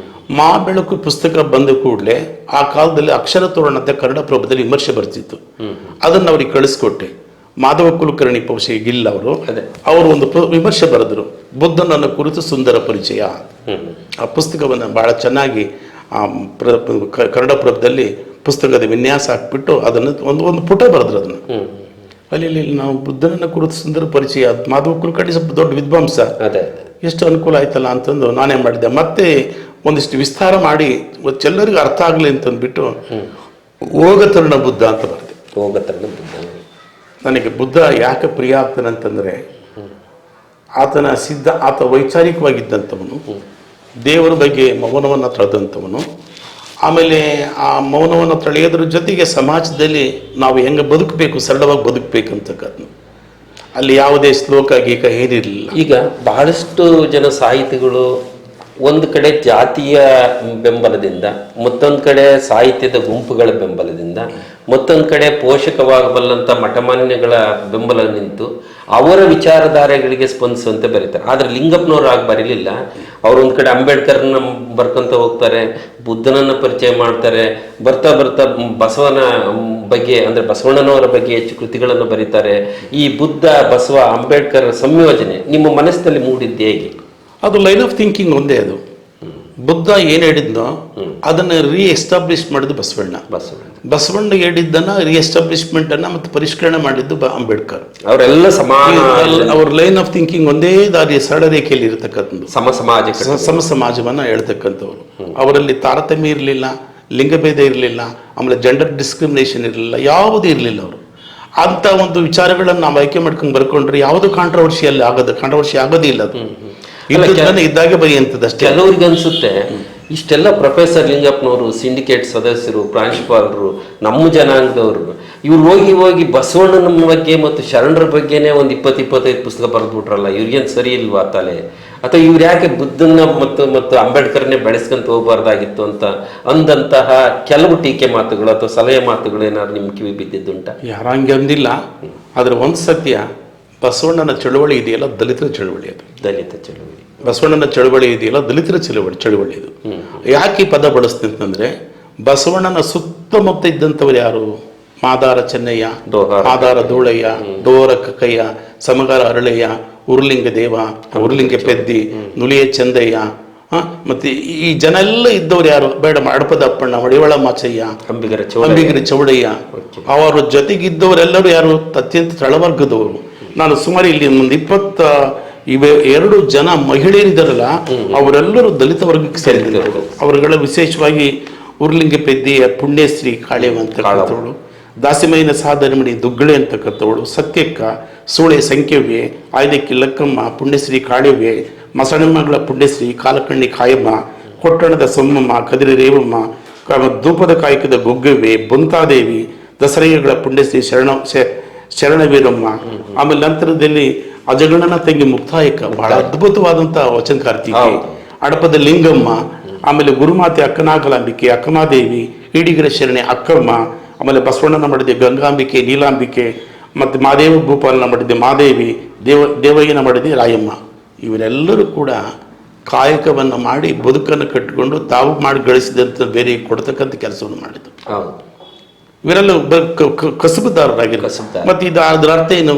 ಮಹಾಬೆಳಕು ಪುಸ್ತಕ ಬಂದ ಕೂಡಲೇ ಆ ಕಾಲದಲ್ಲಿ ಅಕ್ಷರ ತೋರಣ ಅಂತ ಕನ್ನಡ ಪ್ರಭದಲ್ಲಿ ವಿಮರ್ಶೆ ಬರ್ತಿತ್ತು. ಅದನ್ನು ಅವ್ರಿಗೆ ಕಳಿಸ್ಕೊಟ್ಟೆ. ಮಾಧವ ಕುಲಕರ್ಣಿ ಪೌಷೆ ಗಿಲ್ ಅವರು ಒಂದು ವಿಮರ್ಶೆ ಬರೆದರು, ಬುದ್ಧನನ್ನು ಕುರಿತು ಸುಂದರ ಪರಿಚಯ. ಆ ಪುಸ್ತಕವನ್ನು ಬಹಳ ಚೆನ್ನಾಗಿ ಕನ್ನಡ ಪ್ರಭದಲ್ಲಿ ಪುಸ್ತಕದ ವಿನ್ಯಾಸ ಹಾಕ್ಬಿಟ್ಟು ಅದನ್ನು ಒಂದು ಪುಟ ಬರೆದ್ರು. ಅದನ್ನು ಅಲ್ಲಿ ನಾವು ಬುದ್ಧನನ್ನ ಕುರಿತು ಸುಂದರ ಪರಿಚಯ, ಮಾಧವ ಕುಲಕರ್ಣಿ ಸ್ವಲ್ಪ ದೊಡ್ಡ ವಿದ್ವಾಂಸ, ಎಷ್ಟು ಅನುಕೂಲ ಆಯ್ತಲ್ಲ ಅಂತಂದು ನಾನೇ ಮಾಡಿದ್ದೆ. ಮತ್ತೆ ಒಂದಿಷ್ಟು ವಿಸ್ತಾರ ಮಾಡಿ ಎಲ್ಲರಿಗೂ ಅರ್ಥ ಆಗಲಿ ಅಂತಂದ್ಬಿಟ್ಟು ಹೋಗತರುಣ ಬುದ್ಧ ಅಂತ ಬರೆದೆ. ಹೋಗತರುಣ ಬುದ್ಧ. ನನಗೆ ಬುದ್ಧ ಯಾಕೆ ಪ್ರಿಯ ಆಗ್ತಾನೆ ಅಂತಂದರೆ, ಆತ ವೈಚಾರಿಕವಾಗಿದ್ದಂಥವನು, ದೇವರ ಬಗ್ಗೆ ಮೌನವನ್ನು ತಳೆದಂಥವನು. ಆಮೇಲೆ ಆ ಮೌನವನ್ನು ತಳೆಯೋದ್ರ ಜೊತೆಗೆ ಸಮಾಜದಲ್ಲಿ ನಾವು ಹೆಂಗೆ ಬದುಕಬೇಕು, ಸರಳವಾಗಿ ಬದುಕಬೇಕು ಅಂತಕ್ಕದ್ದು. ಅಲ್ಲಿ ಯಾವುದೇ ಶ್ಲೋಕ ಗೀಕ ಏನಿರಲಿಲ್ಲ. ಈಗ ಬಹಳಷ್ಟು ಜನ ಸಾಹಿತಿಗಳು ಒಂದು ಕಡೆ ಜಾತಿಯ ಬೆಂಬಲದಿಂದ, ಮತ್ತೊಂದು ಕಡೆ ಸಾಹಿತ್ಯದ ಗುಂಪುಗಳ ಬೆಂಬಲದಿಂದ, ಮತ್ತೊಂದು ಕಡೆ ಪೋಷಕವಾಗಬಲ್ಲಂಥ ಮಠಮಾನ್ಯಗಳ ಬೆಂಬಲ ನಿಂತು ಅವರ ವಿಚಾರಧಾರೆಗಳಿಗೆ ಸ್ಪಂದಿಸುವಂತೆ ಬರೀತಾರೆ. ಆದರೆ ಲಿಂಗಪ್ಪನವ್ರು ಆಗ ಬರೀಲಿಲ್ಲ. ಅವರೊಂದು ಕಡೆ ಅಂಬೇಡ್ಕರ್ನ ಬರ್ಕೊಂತ ಹೋಗ್ತಾರೆ, ಬುದ್ಧನನ್ನು ಪರಿಚಯ ಮಾಡ್ತಾರೆ, ಬರ್ತಾ ಬರ್ತಾ ಬಸವನ ಬಗ್ಗೆ ಅಂದರೆ ಬಸವಣ್ಣನವರ ಬಗ್ಗೆ ಹೆಚ್ಚು ಕೃತಿಗಳನ್ನು ಬರೀತಾರೆ. ಈ ಬುದ್ಧ ಬಸವ ಅಂಬೇಡ್ಕರ್ ಸಂಯೋಜನೆ ನಿಮ್ಮ ಮನಸ್ಸಿನಲ್ಲಿ ಮೂಡಿದ್ದು ಹೇಗೆ? ಅದು ಲೈನ್ ಆಫ್ ಥಿಂಕಿಂಗ್ ಒಂದೇ. ಅದು ಬುದ್ಧ ಏನು ಹೇಳಿದ್ನೋ ಅದನ್ನು ಎಸ್ಟಾಬ್ಲಿಷ್ ಮಾಡಿದ್ದು ಬಸವಣ್ಣ ಹೇಳಿದ್ದನ್ನ ಎಸ್ಟಾಬ್ಲಿಷ್ಮೆಂಟ್ ಅನ್ನ ಮತ್ತು ಪರಿಷ್ಕರಣೆ ಮಾಡಿದ್ದು ಅಂಬೇಡ್ಕರ್. ಅವರೆಲ್ಲ ಸಮಾನ, ಅವ್ರ ಲೈನ್ ಆಫ್ ಥಿಂಕಿಂಗ್ ಒಂದೇ ದಾರಿಯ ಸರಳ ರೇಖೆಯಲ್ಲಿ ಇರತಕ್ಕಂಥದ್ದು, ಸಮ ಸಮಾಜವನ್ನ ಹೇಳ್ತಕ್ಕಂಥವ್ರು. ಅವರಲ್ಲಿ ತಾರತಮ್ಯ ಇರಲಿಲ್ಲ, ಲಿಂಗಭೇದ ಇರಲಿಲ್ಲ, ಆಮೇಲೆ ಜೆಂಡರ್ ಡಿಸ್ಕ್ರಿಮಿನೇಷನ್ ಇರಲಿಲ್ಲ, ಯಾವುದೂ ಇರಲಿಲ್ಲ. ಅವರು ಅಂತ ಒಂದು ವಿಚಾರಗಳನ್ನು ನಾವು ಆಯ್ಕೆ ಮಾಡ್ಕೊಂಡು ಬರ್ಕೊಂಡ್ರೆ ಯಾವುದು ಕಾಂಟ್ರವರ್ಷಿ ಆಗೋದಿಲ್ಲ. ಅದು ಇದ್ದಾಗೆ ಬರೆಯುವಂಥದ್ದಷ್ಟೇ. ಕೆಲವ್ರಿಗೆ ಅನ್ಸುತ್ತೆ ಇಷ್ಟೆಲ್ಲ ಪ್ರೊಫೆಸರ್ ಲಿಂಗಪ್ಪನವರು, ಸಿಂಡಿಕೇಟ್ ಸದಸ್ಯರು, ಪ್ರಾಂಶುಪಾಲರು, ನಮ್ಮ ಜನಾಂಗದವರು, ಇವ್ರು ಹೋಗಿ ಬಸವಣ್ಣನ ಬಗ್ಗೆ ಮತ್ತು ಶರಣರ ಬಗ್ಗೆನೇ ಒಂದು 20-25 ಪುಸ್ತಕ ಬರೆದ್ಬಿಟ್ರಲ್ಲ, ಇವ್ರಿಗೇನು ಸರಿ ಇಲ್ವಾ ತಲೆ? ಅಥವಾ ಇವ್ರು ಯಾಕೆ ಬುದ್ಧನ ಮತ್ತು ಅಂಬೇಡ್ಕರ್ನೇ ಬೆಳೆಸ್ಕೊಂತ ಹೋಗಬಾರ್ದಾಗಿತ್ತು ಅಂದಂತಹ ಕೆಲವು ಟೀಕೆ ಮಾತುಗಳು ಅಥವಾ ಸಲಹೆ ಮಾತುಗಳು ಏನಾದ್ರು ನಿಮ್ಮ ಕಿವಿ ಬಿದ್ದಿದ್ದುಂಟ? ಯಾರಂಗೆ ಅಂದಿಲ್ಲ. ಆದರೆ ಒಂದು ಸತ್ಯ, ಬಸವಣ್ಣನ ಚಳುವಳಿ ಇದೆಯಲ್ಲ ದಲಿತರ ಚಳುವಳಿ. ಅದು ದಲಿತ ಚಳುವಳಿ. ಬಸವಣ್ಣನ ಚಳುವಳಿ ಇದೆಯಲ್ಲ ದಲಿತರ ಚಳುವಳಿ ಅದು. ಯಾಕೆ ಈ ಪದ ಬಳಸ್ತೀನಿ ಅಂತಂದ್ರೆ, ಬಸವಣ್ಣನ ಸುತ್ತಮುತ್ತ ಇದ್ದಂಥವ್ರು ಯಾರು? ಮಾದಾರ ಚೆನ್ನಯ್ಯ, ಮಾದಾರ ಧೂಳಯ್ಯ, ಡೋರ ಕಕ್ಕಯ್ಯ, ಸಮಗಾರ ಅರಳಯ್ಯ, ಉರುಲಿಂಗ ದೇವ, ಉರುಲಿಂಗ ಪೆದ್ದಿ, ನುಲಿಯ ಚಂದಯ್ಯ, ಮತ್ತೆ ಈ ಜನ ಎಲ್ಲ ಇದ್ದವ್ರು ಯಾರು? ಬೇಡ, ಅಡಪದ ಅಪ್ಪಣ್ಣ, ಮಡಿವಾಳ ಮಾಚಯ್ಯ, ಅಂಬಿಗರ ಚೌಡಯ್ಯ. ಅವರ ಜೊತೆಗಿದ್ದವರೆಲ್ಲರೂ ಯಾರು? ಅತ್ಯಂತ ತಳವರ್ಗದವರು. ನಾನು ಸುಮಾರು ಇಲ್ಲಿ ಒಂದು 22 ಜನ ಮಹಿಳೆಯರಿದ್ದಾರಲ್ಲ, ಅವರೆಲ್ಲರೂ ದಲಿತ ವರ್ಗಕ್ಕೆ ಸೇರಿದರು. ಅವರುಗಳ ವಿಶೇಷವಾಗಿ ಉರ್ಲಿಂಗ ಪೆದ್ದಿಯ ಪುಣ್ಯಶ್ರೀ ಕಾಳೆವ ಅಂತಕ್ಕಂಥವಳು, ದಾಸಿಮೈನ ಸಾಧನಮಣಿ ದುಗ್ಗಳೆ ಅಂತಕ್ಕಂಥವಳು, ಸತ್ಯಕ್ಕ, ಸೂಳೆ ಸಂಖ್ಯವ್ಯೆ, ಆಯ್ದಕ್ಕಿ ಲಕ್ಕಮ್ಮ, ಪುಣ್ಯಶ್ರೀ ಕಾಳೆವ್ಯೆ, ಮಸಣಮ್ಮಗಳ ಪುಣ್ಯಶ್ರೀ, ಕಾಲಕಣ್ಣಿ ಕಾಯಮ್ಮ, ಕೊಟ್ಟಣದ ಸೊಮ್ಮಮ್ಮ, ಕದಿರಿ ರೇವಮ್ಮ, ಧೂಪದ ಕಾಯಕದ ಗೊಗ್ಗವ್ಯೆ, ಬೊಂತಾದೇವಿ, ದಸರಯ್ಯಗಳ ಪುಣ್ಯಶ್ರೀ ಶರಣವೀರಮ್ಮ. ಆಮೇಲೆ ನಂತರದಲ್ಲಿ ಅಜಗಣನ ತಂಗಿ ಮುಕ್ತಾಯಕ, ಬಹಳ ಅದ್ಭುತವಾದಂಥ ವಚನಕಾರ್ತಿಕೆ, ಅಡಪದ ಲಿಂಗಮ್ಮ, ಆಮೇಲೆ ಗುರುಮಾತೆ ಅಕ್ಕನಾಗಲಾಂಬಿಕೆ, ಅಕ್ಕಮಾದೇವಿ, ಈಡಿಗರ ಶರಣೆ ಅಕ್ಕಮ್ಮ, ಆಮೇಲೆ ಬಸವಣ್ಣನ ಮಾಡಿದೆ ಗಂಗಾಂಬಿಕೆ, ನೀಲಾಂಬಿಕೆ, ಮತ್ತು ಮಾದೇವ ಗೋಪಾಲನ ಮಾಡಿದೆ ಮಾದೇವಿ, ದೇವಯ್ಯನ ಮಾಡಿದೆ ರಾಯಮ್ಮ. ಇವರೆಲ್ಲರೂ ಕೂಡ ಕಾಯಕವನ್ನು ಮಾಡಿ ಬದುಕನ್ನು ಕಟ್ಟಿಕೊಂಡು ತಾವು ಮಾಡಿ ಗಳಿಸಿದಂಥ ಬೇರೆ ಕೊಡ್ತಕ್ಕಂಥ ಕೆಲಸವನ್ನು ಮಾಡಿದ್ರು. ಇವರೆಲ್ಲ ಕಸಬುದಾರರಾಗಿರ್ತಾರೆ. ಮತ್ತು ಅದರ ಅರ್ಥ ಏನು?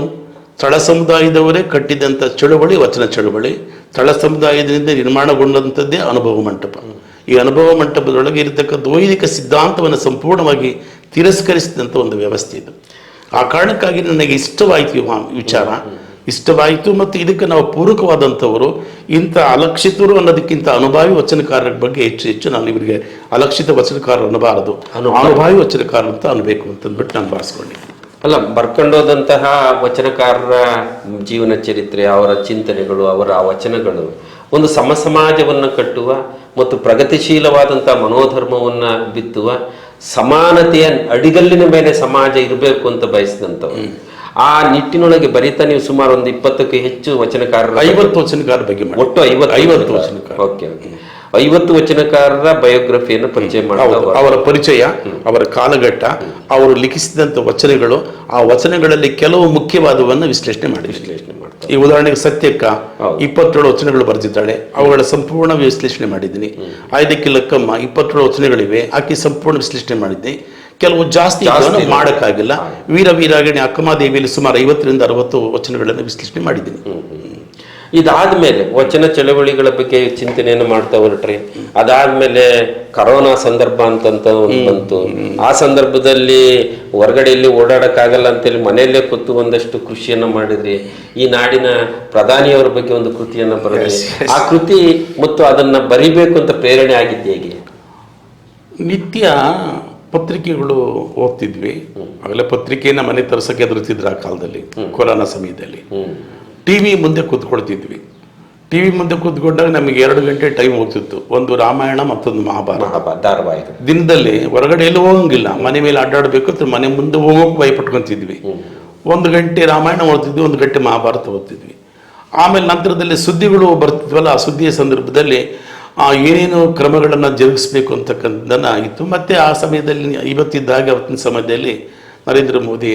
ತಳ ಸಮುದಾಯದವರೇ ಕಟ್ಟಿದಂಥ ಚಳುವಳಿ ವಚನ ಚಳುವಳಿ. ತಳ ಸಮುದಾಯದಿಂದ ನಿರ್ಮಾಣಗೊಂಡಂಥದ್ದೇ ಅನುಭವ ಮಂಟಪ. ಈ ಅನುಭವ ಮಂಟಪದೊಳಗೆ ಇರತಕ್ಕಂಥ ವೈದಿಕ ಸಿದ್ಧಾಂತವನ್ನು ಸಂಪೂರ್ಣವಾಗಿ ತಿರಸ್ಕರಿಸಿದಂಥ ಒಂದು ವ್ಯವಸ್ಥೆ ಇದು. ಆ ಕಾರಣಕ್ಕಾಗಿ ನನಗೆ ಇಷ್ಟವಾಯಿತು ವಿಚಾರ, ಇಷ್ಟವಾಯಿತು. ಮತ್ತು ಇದಕ್ಕೆ ನಾವು ಪೂರಕವಾದಂಥವರು ಇಂಥ ಅಲಕ್ಷಿತರು ಅನ್ನೋದಕ್ಕಿಂತ ಅನುಭವಿ ವಚನಕಾರರ ಬಗ್ಗೆ ಹೆಚ್ಚು ನಾನು ಇವರಿಗೆ ಅಲಕ್ಷಿತ ವಚನಕಾರರು ಅನ್ನಬಾರದು, ಅನುಭವಿ ವಚನಕಾರ ಅಂತ ಅನ್ಬೇಕು ಅಂತಂದ್ಬಿಟ್ಟು ನಾನು ಭಾವಿಸ್ಕೊಂಡಿದ್ದೆ. ಅಲ್ಲ, ಬರ್ಕೊಂಡೋದಂತಹ ವಚನಕಾರರ ಜೀವನ ಚರಿತ್ರೆ, ಅವರ ಚಿಂತನೆಗಳು, ಅವರ ವಚನಗಳು ಒಂದು ಸಮಾಜವನ್ನು ಕಟ್ಟುವ ಮತ್ತು ಪ್ರಗತಿಶೀಲವಾದಂಥ ಮನೋಧರ್ಮವನ್ನು ಬಿತ್ತುವ, ಸಮಾನತೆಯ ಅಡಿಗಲ್ಲಿನ ಮೇಲೆ ಸಮಾಜ ಇರಬೇಕು ಅಂತ ಬಯಸಿದಂಥವ್ರು. ಆ ನಿಟ್ಟಿನೊಳಗೆ ಬರೀತಾ ನೀವು ಸುಮಾರು ಒಂದು 20ಕ್ಕೂ ಹೆಚ್ಚು ವಚನಕಾರರ, 50 ವಚನಕಾರರ ಬಗ್ಗೆ, ಒಟ್ಟು 50 ವಚನಕಾರ. ಓಕೆ, 50 ವಚನಕಾರರ ಬಯೋಗ್ರಫಿಯನ್ನು ಪರಿಚಯ ಮಾಡ್ತಾರೆ. ಅವರ ಪರಿಚಯ, ಅವರ ಕಾಲಘಟ್ಟ, ಅವರು ಲಿಖಿಸಿದಂಥ ವಚನಗಳು, ಆ ವಚನಗಳಲ್ಲಿ ಕೆಲವು ಮುಖ್ಯವಾದವನ್ನು ವಿಶ್ಲೇಷಣೆ ಮಾಡ್ತಾರೆ. ಈ ಉದಾಹರಣೆಗೆ ಸತ್ಯಕ್ಕ 27 ವಚನಗಳು ಬರೆದಿದ್ದಾಳೆ, ಅವುಗಳ ಸಂಪೂರ್ಣ ವಿಶ್ಲೇಷಣೆ ಮಾಡಿದ್ದೀನಿ. ಆಯ್ದಕ್ಕಿ ಲಕ್ಕಮ್ಮ 27 ವಚನಗಳಿವೆ, ಆಕೆ ಸಂಪೂರ್ಣ ವಿಶ್ಲೇಷಣೆ ಮಾಡಿದ್ದೆ. ಕೆಲವು ಜಾಸ್ತಿ ಮಾಡೋಕ್ಕಾಗಿಲ್ಲ. ವೀರಾಗಿಣಿ ಅಕ್ಕಮಾದೇವಿಯಲ್ಲಿ ಸುಮಾರು 50ರಿಂದ 60 ವಚನಗಳನ್ನು ವಿಶ್ಲೇಷಣೆ ಮಾಡಿದ್ದೀನಿ. ಇದಾದ್ಮೇಲೆ ವಚನ ಚಳವಳಿಗಳ ಬಗ್ಗೆ ಚಿಂತನೆಯನ್ನು ಮಾಡ್ತಾ ಹೊರಟ್ರಿ. ಅದಾದ್ಮೇಲೆ ಕರೋನಾ ಸಂದರ್ಭ ಅಂತ ಬಂತು. ಆ ಸಂದರ್ಭದಲ್ಲಿ ಹೊರಗಡೆಯಲ್ಲಿ ಓಡಾಡಕ್ಕಾಗಲ್ಲ ಅಂತೇಳಿ ಮನೆಯಲ್ಲೇ ಕೂತು ಒಂದಷ್ಟು ಕೃಷಿಯನ್ನ ಮಾಡಿದ್ರಿ. ಈ ನಾಡಿನ ಪ್ರಧಾನಿಯವರ ಬಗ್ಗೆ ಒಂದು ಕೃತಿಯನ್ನ ಬರೆದ್ರಿ. ಆ ಕೃತಿ ಮತ್ತು ಅದನ್ನ ಬರಿಬೇಕು ಅಂತ ಪ್ರೇರಣೆ ಆಗಿದ್ದು ಹೇಗೆ? ನಿತ್ಯ ಪತ್ರಿಕೆಗಳು ಓದ್ತಿದ್ವಿ. ಆಮೇಲೆ ಪತ್ರಿಕೆಯನ್ನ ಮನೆ ತರಿಸಕ್ಕೆ ಎದುರುತ್ತಿದ್ರು ಆ ಕಾಲದಲ್ಲಿ, ಕೊರೋನಾ ಸಮಯದಲ್ಲಿ. ಟಿವಿ ಮುಂದೆ ಕೂತ್ಕೊಳ್ತಿದ್ವಿ. ಟಿವಿ ಮುಂದೆ ಕೂತ್ಕೊಂಡಾಗ ನಮಗೆ 2 ಗಂಟೆ ಟೈಮ್ ಹೋಗ್ತಿತ್ತು. ಒಂದು ರಾಮಾಯಣ, ಮತ್ತೊಂದು ಮಹಾಭಾರತ ಧಾರಾವಾಹಿ. ದಿನದಲ್ಲಿ ಹೊರಗಡೆ ಎಲ್ಲೂ ಹೋಗಂಗಿಲ್ಲ, ಮನೆ ಮೇಲೆ ಅಡ್ಡಾಡಬೇಕು, ಮನೆ ಮುಂದೆ ಹೋಗೋಕೆ ಭಯಪಟ್ಕೊಂತಿದ್ವಿ. 1 ಗಂಟೆ ರಾಮಾಯಣ ಓದ್ತಿದ್ವಿ, 1 ಗಂಟೆ ಮಹಾಭಾರತ ಓದ್ತಿದ್ವಿ. ಆಮೇಲೆ ನಂತರದಲ್ಲಿ ಸುದ್ದಿಗಳು ಬರ್ತಿದ್ವಲ್ಲ, ಆ ಸುದ್ದಿಯ ಸಂದರ್ಭದಲ್ಲಿ ಏನೇನು ಕ್ರಮಗಳನ್ನು ಜರುಗಿಸ್ಬೇಕು ಅಂತಕ್ಕಂಥದ್ದನ್ನು ಇತ್ತು. ಮತ್ತು ಆ ಸಮಯದಲ್ಲಿ ಇವತ್ತಿದ್ದಾಗ ಅವತ್ತಿನ ಸಮಯದಲ್ಲಿ ನರೇಂದ್ರ ಮೋದಿ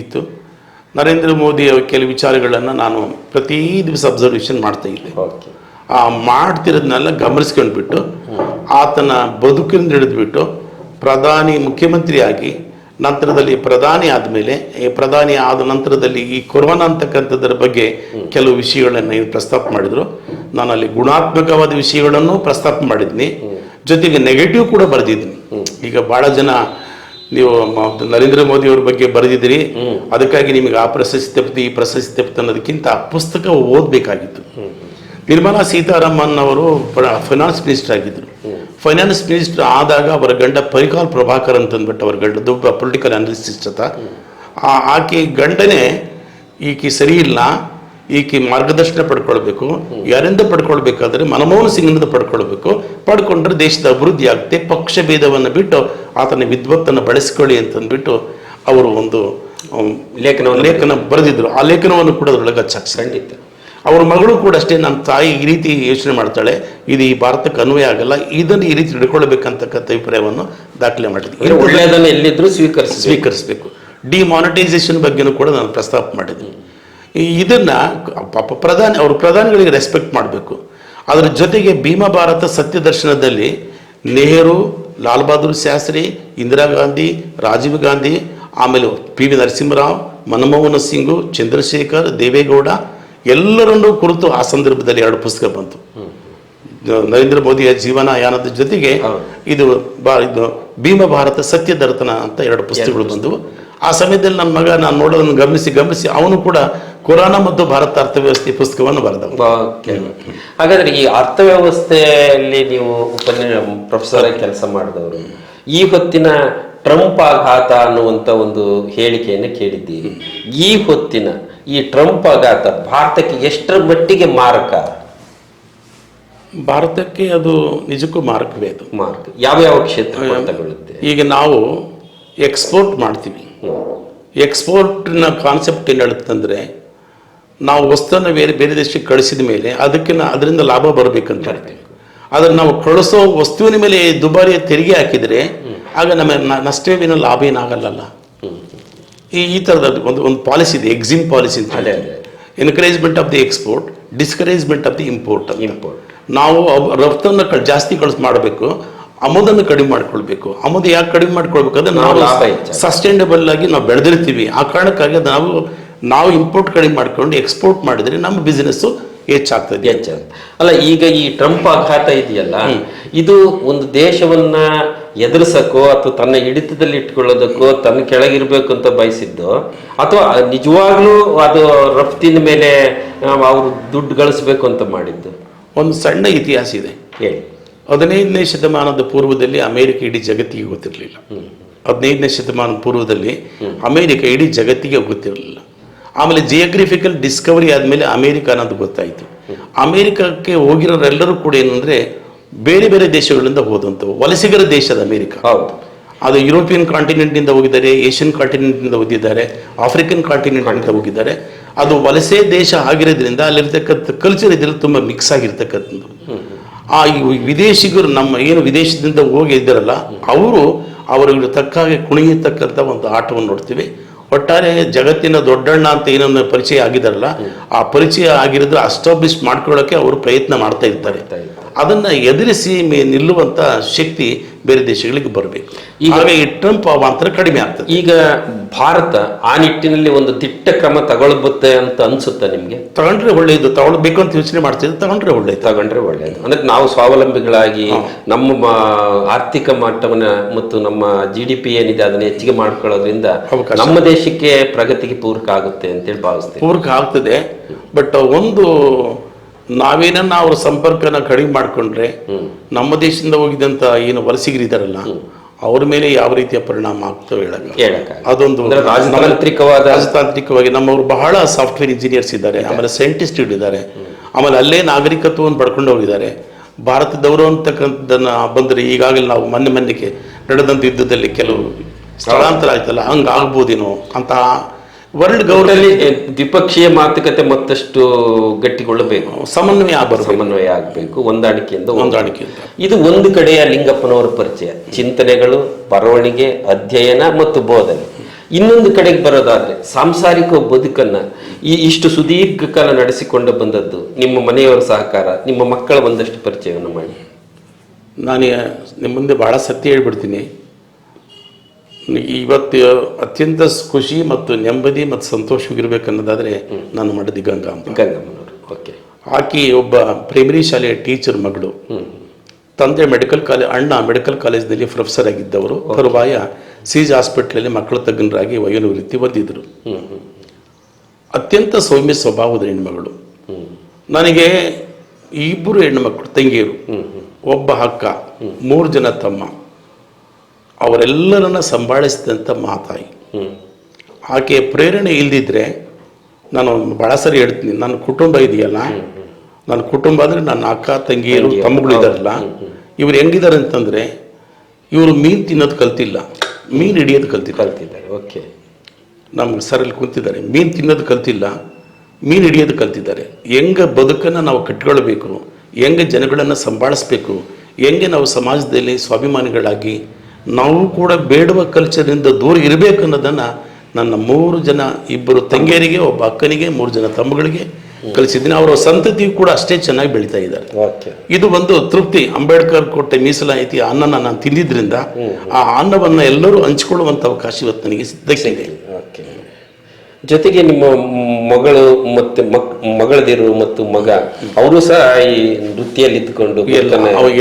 ಇತ್ತು. ನರೇಂದ್ರ ಮೋದಿಯ ಕೆಲವು ವಿಚಾರಗಳನ್ನು ನಾನು ಪ್ರತಿ ದಿವಸ ಅಬ್ಸರ್ವೇಷನ್ ಮಾಡ್ತಾ ಇದ್ದೆ. ಮಾಡ್ತಿರೋದನ್ನೆಲ್ಲ ಗಮನಿಸ್ಕೊಂಡ್ಬಿಟ್ಟು ಆತನ ಬದುಕಿನಿಂದ ಹಿಡಿದ್ಬಿಟ್ಟು ಮುಖ್ಯಮಂತ್ರಿಯಾಗಿ ನಂತರದಲ್ಲಿ ಪ್ರಧಾನಿ ಆದಮೇಲೆ, ಪ್ರಧಾನಿ ಆದ ನಂತರದಲ್ಲಿ ಈ ಕೊರೋನಾ ಅಂತಕ್ಕಂಥದ್ರ ಬಗ್ಗೆ ಕೆಲವು ವಿಷಯಗಳನ್ನು ಏನು ಪ್ರಸ್ತಾಪ ಮಾಡಿದ್ರು, ನಾನು ಅಲ್ಲಿ ಗುಣಾತ್ಮಕವಾದ ವಿಷಯಗಳನ್ನು ಪ್ರಸ್ತಾಪ ಮಾಡಿದ್ದೀನಿ, ಜೊತೆಗೆ ನೆಗೆಟಿವ್ ಕೂಡ ಬರೆದಿದ್ದೀನಿ. ಈಗ ಬಹಳ ಜನ ನೀವು ನರೇಂದ್ರ ಮೋದಿ ಅವ್ರ ಬಗ್ಗೆ ಬರೆದಿದ್ದೀರಿ, ಅದಕ್ಕಾಗಿ ನಿಮಗೆ ಆ ಪ್ರಶಸ್ತಿ ತಪ್ಪಿತು, ಈ ಪ್ರಶಸ್ತಿ ತಪ್ಪಿತು ಅನ್ನೋದಕ್ಕಿಂತ ಆ ಪುಸ್ತಕ ಓದಬೇಕಾಗಿತ್ತು. ನಿರ್ಮಲಾ ಸೀತಾರಾಮನ್ ಅವರು ಫೈನಾನ್ಸ್ ಮಿನಿಸ್ಟರ್ ಆಗಿದ್ದರು. ಫೈನಾನ್ಸ್ ಮಿನಿಸ್ಟರ್ ಆದಾಗ ಅವರ ಗಂಡ ಪರಿಕಾಲ್ ಪ್ರಭಾಕರ್ ಅಂತಂದ್ಬಿಟ್ಟು ಅವ್ರ ಗಂಡ ದೊಡ್ಡ ಪೊಲಿಟಿಕಲ್ ಅನಾಲಿಸಿಸ್ಟ್ ಅಂತ, ಆಕೆ ಗಂಡನೇ ಈಕೆ ಸರಿ ಇಲ್ಲ, ಈಕೆ ಮಾರ್ಗದರ್ಶನ ಪಡ್ಕೊಳ್ಬೇಕು, ಯಾರಿಂದ ಪಡ್ಕೊಳ್ಬೇಕಾದ್ರೆ ಮನಮೋಹನ್ ಸಿಂಗ್ನಿಂದ ಪಡ್ಕೊಂಡ್ರೆ ದೇಶದ ಅಭಿವೃದ್ಧಿ ಆಗುತ್ತೆ, ಪಕ್ಷ ಭೇದವನ್ನು ಬಿಟ್ಟು ಆತನ ವಿದ್ವತ್ತನ್ನು ಬಳಸ್ಕೊಳ್ಳಿ ಅಂತಂದ್ಬಿಟ್ಟು ಅವರು ಒಂದು ಲೇಖನ ಬರೆದಿದ್ರು. ಆ ಲೇಖನವನ್ನು ಕೂಡ ಅದರೊಳಗೆ ಖಂಡಿತ. ಅವ್ರ ಮಗಳು ಕೂಡ ಅಷ್ಟೇ, ನನ್ನ ತಾಯಿ ಈ ರೀತಿ ಯೋಚನೆ ಮಾಡ್ತಾಳೆ, ಇದು ಈ ಭಾರತಕ್ಕೆ ಅನ್ವಯ ಆಗಲ್ಲ, ಇದನ್ನು ಈ ರೀತಿ ಹಿಡ್ಕೊಳ್ಬೇಕಂತಕ್ಕಂಥ ಅಭಿಪ್ರಾಯವನ್ನು ದಾಖಲೆ ಮಾಡಿದ್ವಿ. ಒಳ್ಳೆಯದನ್ನು ಎಲ್ಲಿದ್ರೂ ಸ್ವೀಕರಿಸಬೇಕು. ಡಿಮಾನಿಟೈಸೇಷನ್ ಬಗ್ಗೆನೂ ಕೂಡ ನಾನು ಪ್ರಸ್ತಾಪ ಮಾಡಿದ್ದೀನಿ. ಇದನ್ನು ಅವರು ಪ್ರಧಾನಿಗಳಿಗೆ ರೆಸ್ಪೆಕ್ಟ್ ಮಾಡಬೇಕು. ಅದರ ಜೊತೆಗೆ ಭೀಮ ಭಾರತ ಸತ್ಯ ದರ್ಶನದಲ್ಲಿ ನೆಹರು, ಲಾಲ್ ಬಹದ್ದೂರ್ ಶಾಸ್ತ್ರಿ, ಇಂದಿರಾ ಗಾಂಧಿ, ರಾಜೀವ್ ಗಾಂಧಿ, ಆಮೇಲೆ PV ನರಸಿಂಹರಾವ್, ಮನಮೋಹನ್ ಸಿಂಗು, ಚಂದ್ರಶೇಖರ್, ದೇವೇಗೌಡ ಎಲ್ಲರನ್ನೂ ಕುರಿತು ಆ ಸಂದರ್ಭದಲ್ಲಿ 2 ಪುಸ್ತಕ ಬಂತು. ನರೇಂದ್ರ ಮೋದಿಯ ಜೀವನಯಾನದ ಜೊತೆಗೆ ಇದು ಭೀಮ ಭಾರತ ಸತ್ಯ ದರ್ಶನ ಅಂತ 2 ಪುಸ್ತಕಗಳು ಬಂದವು. ಆ ಸಮಯದಲ್ಲಿ ನನ್ನ ಮಗ ನಾನು ನೋಡೋದನ್ನು ಗಮನಿಸಿ ಅವನು ಕೂಡ ಕೊರೋನಾ ಮತ್ತು ಭಾರತ ಅರ್ಥವ್ಯವಸ್ಥೆ ಪುಸ್ತಕವನ್ನು ಬರೆದವ. ಹಾಗಾದ್ರೆ ಈ ಅರ್ಥವ್ಯವಸ್ಥೆಯಲ್ಲಿ ನೀವು ಪ್ರೊಫೆಸರ್ ಆಗಿ ಕೆಲಸ ಮಾಡಿದವರು, ಈ ಹೊತ್ತಿನ ಟ್ರಂಪ್ ಆಘಾತ ಅನ್ನುವಂಥ ಒಂದು ಹೇಳಿಕೆಯನ್ನು ಕೇಳಿದ್ದೀರಿ. ಈ ಹೊತ್ತಿನ ಈ ಟ್ರಂಪ್ ಆಘಾತ ಭಾರತಕ್ಕೆ ಎಷ್ಟರ ಮಟ್ಟಿಗೆ ಮಾರಕ? ಭಾರತಕ್ಕೆ ಅದು ನಿಜಕ್ಕೂ ಮಾರಕವೇ. ಅದು ಮಾರಕ ಯಾವ ಕ್ಷೇತ್ರ ತಗೊಳ್ಳುತ್ತೆ? ಈಗ ನಾವು ಎಕ್ಸ್ಪೋರ್ಟ್ ಮಾಡ್ತೀವಿ. ಎಕ್ಸ್ಪೋರ್ಟ್ನ ಕಾನ್ಸೆಪ್ಟ್ ಏನು ಹೇಳುತ್ತಂದರೆ, ನಾವು ವಸ್ತುವನ್ನು ಬೇರೆ ದೇಶಕ್ಕೆ ಕಳಿಸಿದ ಮೇಲೆ ಅದರಿಂದ ಲಾಭ ಬರಬೇಕಂತ ಹೇಳ್ತೀವಿ. ಆದರೆ ನಾವು ಕಳಿಸೋ ವಸ್ತುವಿನ ಮೇಲೆ ದುಬಾರಿಯ ತೆರಿಗೆ ಹಾಕಿದರೆ ಆಗ ನಮ್ಮ ನಷ್ಟವೇನೋ ಲಾಭ ಏನಾಗಲ್ಲ. ಈ ಥರದ ಒಂದು ಪಾಲಿಸಿ ಇದೆ, ಎಕ್ಸಿಮ್ ಪಾಲಿಸಿ ಅಂತ ಹೇಳಿ, encouragement of the export, discouragement of the import. ನಾವು ರಫ್ತನ್ನು ಜಾಸ್ತಿ ಮಾಡಬೇಕು, ಆಮದನ್ನು ಕಡಿಮೆ ಮಾಡ್ಕೊಳ್ಬೇಕು. ಆಮದು ಯಾಕೆ ಕಡಿಮೆ ಮಾಡ್ಕೊಳ್ಬೇಕಾದ್ರೆ ನಾವು ಸಸ್ಟೈನಬಲ್ ಆಗಿ ನಾವು ಬೆಳೆದಿರ್ತೀವಿ. ಆ ಕಾರಣಕ್ಕಾಗಿ ನಾವು ಇಂಪೋರ್ಟ್ ಕಡಿಮೆ ಮಾಡ್ಕೊಂಡು ಎಕ್ಸ್ಪೋರ್ಟ್ ಮಾಡಿದ್ರೆ ನಮ್ಮ ಬಿಸ್ನೆಸ್ಸು ಹೆಚ್ಚಾಗ್ತದೆ. ಅಲ್ಲ, ಈಗ ಈ ಟ್ರಂಪ್ ಆಘಾತ ಇದೆಯಲ್ಲ, ಇದು ಒಂದು ದೇಶವನ್ನ ಎದುರಿಸಕ್ಕೋ ಅಥವಾ ತನ್ನ ಹಿಡಿತದಲ್ಲಿ ಇಟ್ಕೊಳ್ಳೋದಕ್ಕೋ ತನ್ನ ಕೆಳಗಿರ್ಬೇಕು ಅಂತ ಬಯಸಿದ್ದು, ಅಥವಾ ನಿಜವಾಗ್ಲೂ ಅದು ರಫ್ತಿನ ಮೇಲೆ ಅವರು ದುಡ್ಡು ಗಳಿಸ್ಬೇಕು ಅಂತ ಮಾಡಿದ್ದು? ಒಂದು ಸಣ್ಣ ಇತಿಹಾಸ ಇದೆ ಹೇಳಿ. 15ನೇ ಶತಮಾನದ ಪೂರ್ವದಲ್ಲಿ ಅಮೆರಿಕ ಇಡೀ ಜಗತ್ತಿಗೆ ಗೊತ್ತಿರಲಿಲ್ಲ. 15ನೇ ಶತಮಾನದ ಪೂರ್ವದಲ್ಲಿ ಅಮೆರಿಕ ಇಡೀ ಜಗತ್ತಿಗೆ ಗೊತ್ತಿರಲಿಲ್ಲ. ಆಮೇಲೆ ಜಿಯೋಗ್ರಫಿಕಲ್ ಡಿಸ್ಕವರಿ ಆದಮೇಲೆ ಅಮೆರಿಕ ಅನ್ನೋದು ಗೊತ್ತಾಯಿತು. ಅಮೆರಿಕಕ್ಕೆ ಹೋಗಿರೋರೆಲ್ಲರೂ ಕೂಡ ಏನಂದರೆ ಬೇರೆ ಬೇರೆ ದೇಶಗಳಿಂದ ಹೋದಂಥವು ವಲಸಿಗರ ದೇಶದ ಅಮೆರಿಕ. ಹೌದು, ಅದು ಯುರೋಪಿಯನ್ ಕಾಂಟಿನೆಂಟ್ನಿಂದ ಹೋಗಿದ್ದಾರೆ, ಏಷ್ಯನ್ ಕಾಂಟಿನೆಂಟ್ನಿಂದ ಹೋಗಿದ್ದಾರೆ, ಆಫ್ರಿಕನ್ ಕಾಂಟಿನೆಂಟ್ನಿಂದ ಹೋಗಿದ್ದಾರೆ. ಅದು ವಲಸೆ ದೇಶ ಆಗಿರೋದ್ರಿಂದ ಅಲ್ಲಿರ್ತಕ್ಕಂಥ ಕಲ್ಚರ್ ಇದರಲ್ಲಿ ತುಂಬ ಮಿಕ್ಸ್ ಆಗಿರ್ತಕ್ಕಂಥದ್ದು. ಆ ವಿದೇಶಿಗರು ನಮ್ಮ ಏನು ವಿದೇಶದಿಂದ ಹೋಗಿ ಇದ್ದಾರಲ್ಲ, ಅವರಿಗೆ ತಕ್ಕ ಹಾಗೆ ಕುಣಿಯತಕ್ಕಂಥ ಒಂದು ಆಟವನ್ನು ನೋಡ್ತೀವಿ. ಒಟ್ಟಾರೆ ಜಗತ್ತಿನ ದೊಡ್ಡಣ್ಣ ಅಂತ ಏನೊಂದು ಪರಿಚಯ ಆಗಿದಾರಲ್ಲ, ಆ ಪರಿಚಯ ಆಗಿರೋದ್ರೆ ಅಸ್ಟಾಬ್ಲಿಷ್ ಮಾಡ್ಕೊಳ್ಳೋಕೆ ಅವರು ಪ್ರಯತ್ನ ಮಾಡ್ತಾ ಇರ್ತಾರೆ. ಅದನ್ನ ಎದುರಿಸಿ ನಿಲ್ಲುವಂತ ಶಕ್ತಿ ಬೇರೆ ದೇಶಗಳಿಗೆ ಬರಬೇಕು. ಈಗ ಈ ಟ್ರಂಪ್ ಅವಾಂತರ ಕಡಿಮೆ ಆಗ್ತದೆ. ಈಗ ಭಾರತ ಆ ನಿಟ್ಟಿನಲ್ಲಿ ಒಂದು ದಿಟ್ಟ ಕ್ರಮ ತಗೊಳ್ಬತ್ತೆ ಅಂತ ಅನ್ಸುತ್ತೆ ನಿಮ್ಗೆ? ತಗೊಂಡ್ರೆ ಒಳ್ಳೇದು, ತಗೊಳ್ಬೇಕು ಅಂತ ಯೋಚನೆ ಮಾಡ್ತಿದ್ರೆ ತಗೊಂಡ್ರೆ ಒಳ್ಳೇದು. ಅಂದ್ರೆ ನಾವು ಸ್ವಾವಲಂಬಿಗಳಾಗಿ ನಮ್ಮ ಆರ್ಥಿಕ ಮಟ್ಟವನ್ನ ಮತ್ತು ನಮ್ಮ GDP ಏನಿದೆ ಅದನ್ನ ಹೆಚ್ಚಿಗೆ ಮಾಡ್ಕೊಳ್ಳೋದ್ರಿಂದ ನಮ್ಮ ದೇಶಕ್ಕೆ ಪ್ರಗತಿಗೆ ಪೂರಕ ಆಗುತ್ತೆ ಅಂತೇಳಿ ಭಾವಿಸ್ತೇವೆ. ಪೂರಕ ಆಗ್ತದೆ. ಬಟ್ ಒಂದು ನಾವೇನನ್ನ ಅವ್ರ ಸಂಪರ್ಕನ ಕಡಿಮೆ ಮಾಡ್ಕೊಂಡ್ರೆ ನಮ್ಮ ದೇಶದಿಂದ ಹೋಗಿದಂತ ಏನು ವಲಸಿಗರಿದಾರಲ್ಲ ಅವ್ರ ಮೇಲೆ ಯಾವ ರೀತಿಯ ಪರಿಣಾಮ ಆಗ್ತವೆ ಹೇಳಕ್ಕಾಗಲ್ಲ. ಅದೊಂದು ಅಂದ್ರೆ ರಾಜತಾಂತ್ರಿಕವಾಗಿ ನಮ್ಮವರು ಬಹಳ ಸಾಫ್ಟ್ವೇರ್ ಇಂಜಿನಿಯರ್ಸ್ ಇದ್ದಾರೆ, ಆಮೇಲೆ ಸೈಂಟಿಸ್ಟ್ ಇದ್ದಾರೆ, ಆಮೇಲೆ ಅಲ್ಲೇ ನಾಗರಿಕತ್ವವನ್ನು ಪಡ್ಕೊಂಡು ಹೋಗಿದ್ದಾರೆ. ಭಾರತದವರು ಅಂತಕ್ಕಂಥದ್ದನ್ನ ಬಂದರೆ ಈಗಾಗಲೇ ನಾವು ಮೊನ್ನೆಗೆ ನಡೆದಂಥ ಯುದ್ಧದಲ್ಲಿ ಕೆಲವು ಸ್ಥಳಾಂತರ ಆಯ್ತಲ್ಲ, ಹಂಗೆ ಆಗ್ಬೋದೇನೋ ಅಂತ ವರ್ಲ್ಡ್ ಗೌರ್ಮೆಂಟ್ ದ್ವಿಪಕ್ಷೀಯ ಮಾತುಕತೆ ಮತ್ತಷ್ಟು ಗಟ್ಟಿಗೊಳ್ಳಬೇಕು, ಸಮನ್ವಯ ಆಗಬೇಕು, ಹೊಂದಾಣಿಕೆಯಿಂದ. ಇದು ಒಂದು ಕಡೆಯ ಲಿಂಗಪ್ಪನವರ ಪರಿಚಯ, ಚಿಂತನೆಗಳು, ಬರವಣಿಗೆ, ಅಧ್ಯಯನ ಮತ್ತು ಬೋಧನೆ. ಇನ್ನೊಂದು ಕಡೆಗೆ ಬರೋದಾದ್ರೆ ಸಾಂಸಾರಿಕ ಬದುಕನ್ನ ಇಷ್ಟು ಸುದೀರ್ಘ ಕಾಲ ನಡೆಸಿಕೊಂಡು ಬಂದದ್ದು ನಿಮ್ಮ ಮನೆಯವರ ಸಹಕಾರ, ನಿಮ್ಮ ಮಕ್ಕಳ ಒಂದಷ್ಟು ಪರಿಚಯವನ್ನು ಮಾಡಿ. ನಾನು ನಿಮ್ಮ ಮುಂದೆ ಬಹಳ ಸತ್ಯ ಹೇಳ್ಬಿಡ್ತೀನಿ. ಇವತ್ತು ಅತ್ಯಂತ ಖುಷಿ ಮತ್ತು ನೆಮ್ಮದಿ ಮತ್ತು ಸಂತೋಷವಾಗಿರ್ಬೇಕನ್ನೋದಾದ್ರೆ ನಾನು ಮಾಡಿದ ಗಂಗಮ್ಮನವರು. ಓಕೆ. ಆಕೆ ಒಬ್ಬ ಪ್ರೈಮರಿ ಶಾಲೆಯ ಟೀಚರ್ ಮಗಳು. ತಂದೆ ಅಣ್ಣ ಮೆಡಿಕಲ್ ಕಾಲೇಜ್ನಲ್ಲಿ ಪ್ರೊಫೆಸರ್ ಆಗಿದ್ದವರು. ತರುವಾಯ ಸೀಜ್ ಹಾಸ್ಪಿಟ್ಲಲ್ಲಿ ಮಕ್ಕಳ ತಜ್ಞರಾಗಿ ವಯೋನಿವೃತ್ತಿ ಹೊಂದಿದ್ರು. ಅತ್ಯಂತ ಸೌಮ್ಯ ಸ್ವಭಾವದ ಹೆಣ್ಮಗಳು. ನನಗೆ ಇಬ್ಬರು ಹೆಣ್ಣುಮಕ್ಕಳು ತಂಗಿಯರು, ಒಬ್ಬ ಅಕ್ಕ, 3 ಜನ ತಮ್ಮ. ಅವರೆಲ್ಲರನ್ನ ಸಂಭಾಳಿಸಿದಂಥ ಮಾತಾಯಿ. ಆಕೆಯ ಪ್ರೇರಣೆ ಇಲ್ದಿದ್ರೆ, ನಾನು ಭಾಳ ಸರಿ ಹೇಳ್ತೀನಿ, ನನ್ನ ಕುಟುಂಬ ಇದೆಯಲ್ಲ, ನನ್ನ ಕುಟುಂಬ ಅಂದರೆ ನನ್ನ ಅಕ್ಕ ತಂಗಿಯರು ತಮ್ಮಗಳು ಇದ್ದಾರಲ್ಲ, ಇವ್ರು ಹೆಂಗಿದ್ದಾರೆ ಅಂತಂದರೆ, ಇವರು ಮೀನು ತಿನ್ನೋದು ಕಲ್ತಿಲ್ಲ, ಮೀನು ಹಿಡಿಯೋದು ಕಲ್ತಿದ್ದಾರೆ. ಓಕೆ. ನಮ್ಗೆ ಸರಲ್ಲಿ ಕುಂತಿದ್ದಾರೆ, ಮೀನು ತಿನ್ನೋದು ಕಲ್ತಿಲ್ಲ, ಮೀನು ಹಿಡಿಯೋದು ಕಲ್ತಿದ್ದಾರೆ. ಹೆಂಗೆ ಬದುಕನ್ನು ನಾವು ಕಟ್ಕೊಳ್ಬೇಕು, ಹೆಂಗೆ ಜನಗಳನ್ನು ಸಂಭಾಳಿಸ್ಬೇಕು, ಹೆಂಗೆ ನಾವು ಸಮಾಜದಲ್ಲಿ ಸ್ವಾಭಿಮಾನಿಗಳಾಗಿ ನಾವು ಕೂಡ ಬೇಡುವ ಕಲ್ಚರಿಂದ ದೂರ ಇರಬೇಕು ಅನ್ನೋದನ್ನು ನನ್ನ 3 ಜನ, 2 ತಂಗಿಯರಿಗೆ, ಒಬ್ಬ ಅಕ್ಕನಿಗೆ, 3 ಜನ ತಮ್ಮಗಳಿಗೆ ಕಲಿಸಿದ್ದೀನಿ. ಅವರ ಸಂತತಿಯು ಕೂಡ ಅಷ್ಟೇ ಚೆನ್ನಾಗಿ ಬೆಳೀತಾ ಇದ್ದಾರೆ. ಇದು ಒಂದು ತೃಪ್ತಿ. ಅಂಬೇಡ್ಕರ್ ಕೊಟ್ಟ ಮೀಸಲಾತಿ ಅನ್ನನ ನಾನು ತಿಂದಿದ್ರಿಂದ ಆ ಅನ್ನವನ್ನು ಎಲ್ಲರೂ ಹಂಚಿಕೊಳ್ಳುವಂಥ ಅವಕಾಶ ಇವತ್ತು ನನಗೆ ಸಿಕ್ಕಿದೆ. ಜೊತೆಗೆ ನಿಮ್ಮ ಮಗಳು ಮತ್ತೆ ಮಗಳದಿರು ಮತ್ತು ಮಗ ಅವರು ಸಹ ಈ ವೃತ್ತಿಯಲ್ಲಿ ಇದ್ದುಕೊಂಡು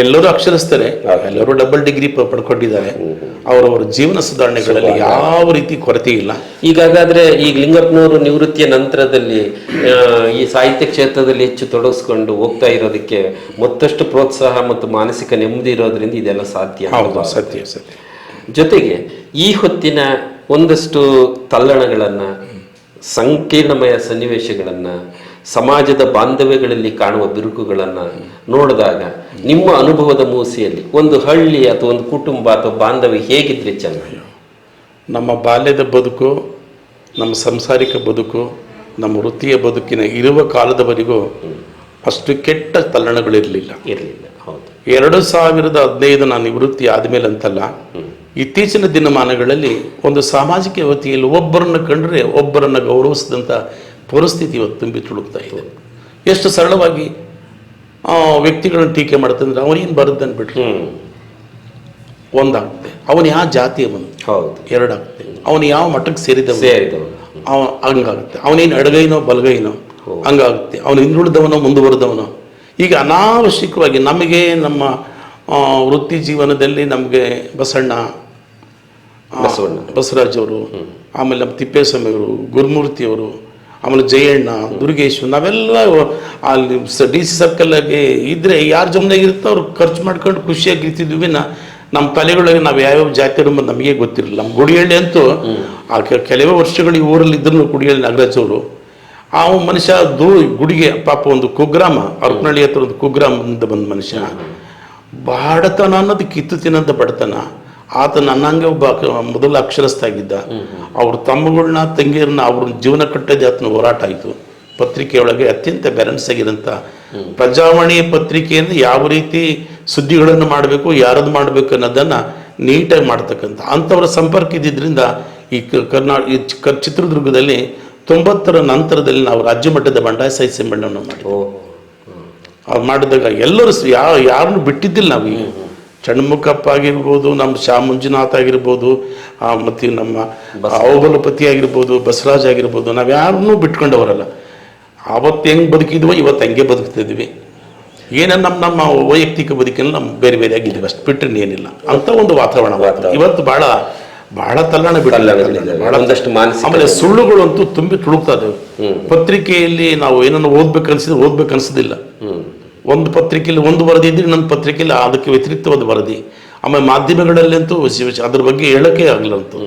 ಎಲ್ಲರೂ ಅಕ್ಷರಸ್ಥರೆ, ಎಲ್ಲರೂ ಡಬಲ್ ಡಿಗ್ರಿ ಪಡ್ಕೊಂಡಿದ್ದಾರೆ. ಅವರವರ ಜೀವನ ಸುಧಾರಣೆಗಳಲ್ಲಿ ಯಾವ ರೀತಿ ಕೊರತೆ ಇಲ್ಲ. ಈಗಾದ್ರೆ ಈಗ ಲಿಂಗಪ್ಪನವರು ನಿವೃತ್ತಿಯ ನಂತರದಲ್ಲಿ ಈ ಸಾಹಿತ್ಯ ಕ್ಷೇತ್ರದಲ್ಲಿ ಹೆಚ್ಚು ತೊಡಗಿಸ್ಕೊಂಡು ಹೋಗ್ತಾ ಇರೋದಕ್ಕೆ ಮತ್ತಷ್ಟು ಪ್ರೋತ್ಸಾಹ ಮತ್ತು ಮಾನಸಿಕ ನೆಮ್ಮದಿ ಇರೋದ್ರಿಂದ ಇದೆಲ್ಲ ಸಾಧ್ಯ. ಸತ್ಯ. ಜೊತೆಗೆ ಈ ಹೊತ್ತಿನ ಒಂದಷ್ಟು ತಲ್ಲಣಗಳನ್ನು, ಸಂಕೀರ್ಣಮಯ ಸನ್ನಿವೇಶಗಳನ್ನು, ಸಮಾಜದ ಬಾಂಧವ್ಯಗಳಲ್ಲಿ ಕಾಣುವ ಬಿರುಕುಗಳನ್ನು ನೋಡಿದಾಗ ನಿಮ್ಮ ಅನುಭವದ ಮೂಸೆಯಲ್ಲಿ ಒಂದು ಹಳ್ಳಿ ಅಥವಾ ಒಂದು ಕುಟುಂಬ ಅಥವಾ ಬಾಂಧವ್ಯ ಹೇಗಿದ್ರೆ ಚೆನ್ನಾಗಿ? ನಮ್ಮ ಬಾಲ್ಯದ ಬದುಕು, ನಮ್ಮ ಸಂಸಾರಿಕ ಬದುಕು, ನಮ್ಮ ವೃತ್ತಿಯ ಬದುಕಿನ ಇರುವ ಕಾಲದವರೆಗೂ ಅಷ್ಟು ಕೆಟ್ಟ ತಲ್ಲಣಗಳಿರಲಿಲ್ಲ. ಹೌದು. 2015 ನಾನು ನಿವೃತ್ತಿ ಆದಮೇಲೆ ಅಂತಲ್ಲ, ಇತ್ತೀಚಿನ ದಿನಮಾನಗಳಲ್ಲಿ ಒಂದು ಸಾಮಾಜಿಕ ವತಿಯಲ್ಲಿ ಒಬ್ಬರನ್ನ ಕಂಡ್ರೆ ಒಬ್ಬರನ್ನ ಗೌರವಿಸಿದಂಥ ಪರಿಸ್ಥಿತಿ ಇವತ್ತು ತುಂಬಿ ತುಳುಕ್ತಾ ಇದೆ. ಎಷ್ಟು ಸರಳವಾಗಿ ವ್ಯಕ್ತಿಗಳನ್ನ ಟೀಕೆ ಮಾಡ್ತಂದ್ರೆ ಅವನೇನು ಬರದಂದ್ಬಿಟ್ರೆ ಒಂದಾಗುತ್ತೆ, ಅವನು ಯಾವ ಜಾತಿಯವನು, ಹೌದು, 2 ಆಗುತ್ತೆ, ಅವನು ಯಾವ ಮಟ್ಟಕ್ಕೆ ಸೇರಿದವನು ಹಂಗಾಗುತ್ತೆ, ಅವನೇನು ಎಡಗೈನೋ ಬಲಗೈನೋ ಹಂಗಾಗುತ್ತೆ, ಅವನು ಹಿಂದುಳಿದವನೋ ಮುಂದುವರೆದವನೋ. ಈಗ ಅನಾವಶ್ಯಕವಾಗಿ ನಮಗೆ ನಮ್ಮ ವೃತ್ತಿ ಜೀವನದಲ್ಲಿ ನಮಗೆ ಬಸವರಾಜ್ ಅವರು, ಆಮೇಲೆ ನಮ್ಮ ತಿಪ್ಪೇಸ್ವಾಮಿಯವರು, ಗುರುಮೂರ್ತಿಯವರು, ಆಮೇಲೆ ಜಯಣ್ಣ, ದುರ್ಗೇಶ್, ನಾವೆಲ್ಲ ಅಲ್ಲಿ DC ಸರ್ಕಲ್ಗೆ ಇದ್ದರೆ ಯಾರು ಜಮನಾಗಿರುತ್ತೋ ಅವ್ರು ಖರ್ಚು ಮಾಡ್ಕೊಂಡು ಖುಷಿಯಾಗಿರ್ತಿದ್ವಿ. ನಮ್ಮ ತಲೆಗಳಿಗೆ ನಾವು ಯಾವ್ಯಾವ ಜಾತಿ ಎಂಬುದು ನಮಗೆ ಗೊತ್ತಿರಲಿಲ್ಲ. ನಮ್ಮ ಗುಡಿಹಳ್ಳಿ ಅಂತೂ ಕೆಲವೇ ವರ್ಷಗಳು ಈ ಊರಲ್ಲಿ ಇದ್ದರು. ಗುಡಿಹಳ್ಳಿ ನಾಗರಾಜ್ ಅವರು ಆ ಮನುಷ್ಯ ಗುಡಿಗೆ ಪಾಪ ಒಂದು ಕುಗ್ರಾಮ, ಅರ್ಪನಹಳ್ಳಿ ಹತ್ರ ಒಂದು ಕುಗ್ರಾಮದಿಂದ ಬಂದ ಮನುಷ್ಯ. ಬಡತನ ಅನ್ನೋದು ಕಿತ್ತು ತಿನ್ನೋದು ಬಡತನ. ಆತ ನನ್ನಂಗೆ ಒಬ್ಬ ಮೊದಲ ಅಕ್ಷರಸ್ಥ ಆಗಿದ್ದ. ಅವ್ರ ತಮ್ಮಗಳನ್ನ ತಂಗಿಯರನ್ನ ಅವ್ರ ಜೀವನ ಕಟ್ಟೋದೇ ಆತನ ಹೋರಾಟ ಆಯಿತು. ಪತ್ರಿಕೆಯೊಳಗೆ ಅತ್ಯಂತ ಬ್ಯಾಲೆನ್ಸ್ ಆಗಿರೋಂಥ ಪ್ರಜಾವಾಣಿ ಪತ್ರಿಕೆಯನ್ನು ಯಾವ ರೀತಿ ಸುದ್ದಿಗಳನ್ನು ಮಾಡಬೇಕು, ಯಾರದ್ದು ಮಾಡಬೇಕು ಅನ್ನೋದನ್ನು ನೀಟಾಗಿ ಮಾಡ್ತಕ್ಕಂಥ ಅಂಥವ್ರ ಸಂಪರ್ಕ ಇದ್ದಿದ್ದರಿಂದ ಈ ಚಿತ್ರದುರ್ಗದಲ್ಲಿ 90ರ ನಂತರದಲ್ಲಿ ನಾವು ರಾಜ್ಯ ಮಟ್ಟದ ಬಂಡಾಯ ಸಾಹಿತ್ಯ ಸಮ್ಮೇಳನವನ್ನು ಮಾಡಿದ್ವಿ. ಅದು ಮಾಡಿದಾಗ ಎಲ್ಲರೂ ಯಾರನ್ನು ಬಿಟ್ಟಿದ್ದಿಲ್ಲ. ನಾವು ಈಗ ಚಣ್ಮುಖಪ್ಪ ಆಗಿರ್ಬೋದು, ನಮ್ಮ ಶಾ ಮಂಜುನಾಥ್ ಆಗಿರ್ಬೋದು, ಮತ್ತು ನಮ್ಮ ಔಬಲಪತಿ ಆಗಿರ್ಬೋದು, ಬಸವರಾಜ್ ಆಗಿರ್ಬೋದು, ನಾವು ಯಾರನ್ನೂ ಬಿಟ್ಕೊಂಡವರಲ್ಲ. ಆವತ್ತು ಹೆಂಗೆ ಬದುಕಿದ್ವೋ ಇವತ್ತು ಹಂಗೆ ಬದುಕ್ತಿದ್ವಿ. ಏನೇನು ನಮ್ಮ ವೈಯಕ್ತಿಕ ಬದುಕಿನಲ್ಲಿ ನಮ್ಮ ಬೇರೆ ಬೇರೆ ಆಗಿದ್ದೀವಿ, ಅಷ್ಟು ಬಿಟ್ಟರೆ ಏನಿಲ್ಲ ಅಂತ ಒಂದು ವಾತಾವರಣ. ಇವತ್ತು ಬಹಳ ತಲ್ಲಣ ಬಿಡಲ್ಲ. ಆಮೇಲೆ ಸುಳ್ಳುಗಳಂತೂ ತುಂಬಿ ತುಳುಕ್ತಾ ಇದ್ದಾವೆ. ಪತ್ರಿಕೆಯಲ್ಲಿ ನಾವು ಏನನ್ನು ಓದ್ಬೇಕನ್ಸಿದ್ರೆ ಓದ್ಬೇಕನ್ಸೋದಿಲ್ಲ. ಒಂದು ಪತ್ರಿಕೆಯಲ್ಲಿ ಒಂದು ವರದಿ ಇದ್ರೆ ಇನ್ನೊಂದು ಪತ್ರಿಕೆಯಲ್ಲಿ ಅದಕ್ಕೆ ವ್ಯತಿರಿಕ್ತವಾದ ವರದಿ. ಆಮೇಲೆ ಮಾಧ್ಯಮಗಳಲ್ಲಂತೂ ಅದ್ರ ಬಗ್ಗೆ ಹೇಳೋಕ್ಕೆ ಆಗಲ್ಲಂತೂ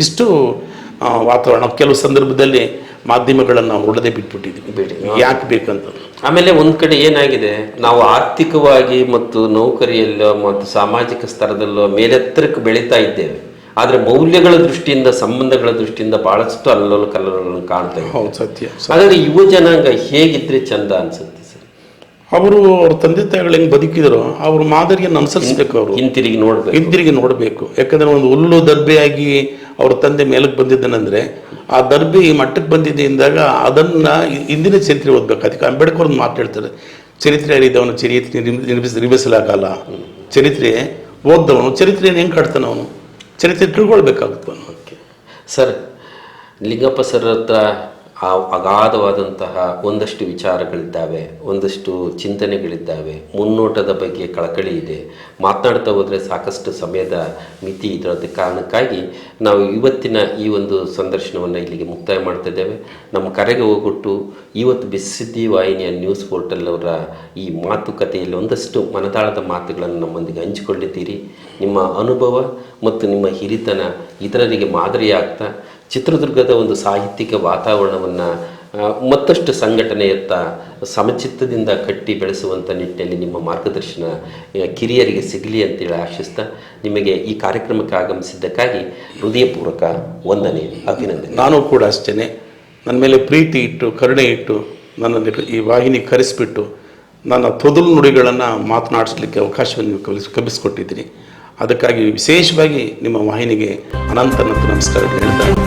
ಇಷ್ಟು ವಾತಾವರಣ ಕೆಲವು ಸಂದರ್ಭದಲ್ಲಿ ಮಾಧ್ಯಮಗಳನ್ನು ಒಡೆದೇ ಬಿಟ್ಬಿಟ್ಟಿದ್ವಿ ಯಾಕೆ ಬೇಕಂತ. ಆಮೇಲೆ ಒಂದ್ ಕಡೆ ಏನಾಗಿದೆ, ನಾವು ಆರ್ಥಿಕವಾಗಿ ಮತ್ತು ನೌಕರಿಯಲ್ಲೋ ಮತ್ತು ಸಾಮಾಜಿಕ ಸ್ತರದಲ್ಲೋ ಮೇಲೆತ್ತರಕ್ಕೆ ಬೆಳೀತಾ ಇದ್ದೇವೆ, ಆದ್ರೆ ಮೌಲ್ಯಗಳ ದೃಷ್ಟಿಯಿಂದ ಸಂಬಂಧಗಳ ದೃಷ್ಟಿಯಿಂದ ಬಹಳಷ್ಟು ಅಲ್ಲೋಲ ಕಲ್ಲೋಲಗಳನ್ನು ಕಾಣ್ತಾ ಇದ್ದೇವೆ. ಹೌದು, ಸತ್ಯ. ಹಾಗಾದ್ರೆ ಯುವ ಜನಾಂಗ ಹೇಗಿದ್ರೆ ಚಂದ ಅನ್ಸುತ್ತೆ ಸರ್? ಅವರು ಅವ್ರ ತಂದೆ ತಾಯಿಗಳು ಹೆಂಗೆ ಬದುಕಿದ್ರು ಅವ್ರ ಮಾದರಿಯನ್ನು ಅನುಸರಿಸಬೇಕು. ಅವರು ಹಿಂತಿರುಗಿ ನೋಡಬೇಕು. ಯಾಕಂದ್ರೆ ಒಂದು ಹುಲ್ಲು ದರ್ಬೆಯಾಗಿ ಅವ್ರ ತಂದೆ ಮೇಲಕ್ಕೆ ಬಂದಿದ್ದಾನಂದ್ರೆ ಆ ದರ್ಬೆ ಈ ಮಟ್ಟಕ್ಕೆ ಬಂದಿದೆ ಅಂದಾಗ ಅದನ್ನ ಹಿಂದಿನ ಚರಿತ್ರೆ ಓದ್ಬೇಕು. ಅದಕ್ಕೆ ಅಂಬೇಡ್ಕರ್ ಒಂದು ಮಾತಾಡ್ತಾರೆ, ಚರಿತ್ರೆ ಅರಿದವನು ಚರಿತ್ರೆ ನಿರ್ಮಿಸಲಾಗಲ್ಲ. ಚರಿತ್ರೆ ಓದ್ದವನು ಚರಿತ್ರೆಯನ್ನು ಹೆಂಗೆ ಕಾಡ್ತಾನೆ, ಅವನು ಚರಿತ್ರೆ ತಿಳ್ಕೊಳ್ಬೇಕಾಗುತ್ತೆ ಅವನು. ಸರ್, ಲಿಂಗಪ್ಪ ಸರ್ ಹತ್ರ ಅಗಾಧವಾದಂತಹ ಒಂದಷ್ಟು ವಿಚಾರಗಳಿದ್ದಾವೆ, ಒಂದಷ್ಟು ಚಿಂತನೆಗಳಿದ್ದಾವೆ, ಮುನ್ನೋಟದ ಬಗ್ಗೆ ಕಳಕಳಿ ಇದೆ. ಮಾತನಾಡ್ತಾ ಹೋದರೆ ಸಾಕಷ್ಟು ಸಮಯದ ಮಿತಿ ಇರೋದ ಕಾರಣಕ್ಕಾಗಿ ನಾವು ಇವತ್ತಿನ ಈ ಒಂದು ಸಂದರ್ಶನವನ್ನು ಇಲ್ಲಿಗೆ ಮುಕ್ತಾಯ ಮಾಡ್ತಾ ಇದ್ದೇವೆ. ನಮ್ಮ ಕರೆಗೆ ಹೋಗ್ಬಿಟ್ಟು ಇವತ್ತು ಬಿಸಿದ್ದಿ ವಾಹಿನಿಯ ನ್ಯೂಸ್ ಪೋರ್ಟಲ್ ಅವರ ಈ ಮಾತುಕತೆಯಲ್ಲಿ ಒಂದಷ್ಟು ಮನದಾಳದ ಮಾತುಗಳನ್ನು ನಮ್ಮೊಂದಿಗೆ ಹಂಚಿಕೊಂಡಿದ್ದೀರಿ. ನಿಮ್ಮ ಅನುಭವ ಮತ್ತು ನಿಮ್ಮ ಹಿರಿತನ ಇತರರಿಗೆ ಮಾದರಿಯಾಗ್ತಾ ಚಿತ್ರದುರ್ಗದ ಒಂದು ಸಾಹಿತ್ಯಿಕ ವಾತಾವರಣವನ್ನು ಮತ್ತಷ್ಟು ಸಂಘಟನೆಯತ್ತ ಸಮಚಿತ್ತದಿಂದ ಕಟ್ಟಿ ಬೆಳೆಸುವಂಥ ನಿಟ್ಟಿನಲ್ಲಿ ನಿಮ್ಮ ಮಾರ್ಗದರ್ಶನ ಕಿರಿಯರಿಗೆ ಸಿಗಲಿ ಅಂತೇಳಿ ಆಶಿಸ್ತಾ ನಿಮಗೆ ಈ ಕಾರ್ಯಕ್ರಮಕ್ಕೆ ಆಗಮಿಸಿದ್ದಕ್ಕಾಗಿ ಹೃದಯಪೂರ್ವಕ ವಂದನೆ, ಅಭಿನಂದನೆ. ನಾನು ಕೂಡ ಅಷ್ಟೇ, ನನ್ನ ಮೇಲೆ ಪ್ರೀತಿ ಇಟ್ಟು ಕರುಣೆ ಇಟ್ಟು ನನ್ನನ್ನು ಈ ವಾಹಿನಿ ಕರೆಸಿಬಿಟ್ಟು ನನ್ನ ತೊದಲು ನುಡಿಗಳನ್ನು ಮಾತನಾಡಿಸ್ಲಿಕ್ಕೆ ಅವಕಾಶವನ್ನು ಕಲ್ಪಿಸಿಕೊಟ್ಟಿದ್ದೀನಿ. ಅದಕ್ಕಾಗಿ ವಿಶೇಷವಾಗಿ ನಿಮ್ಮ ವಾಹಿನಿಗೆ ಅನಂತ ನಮಸ್ಕಾರ ಹೇಳ್ತಾ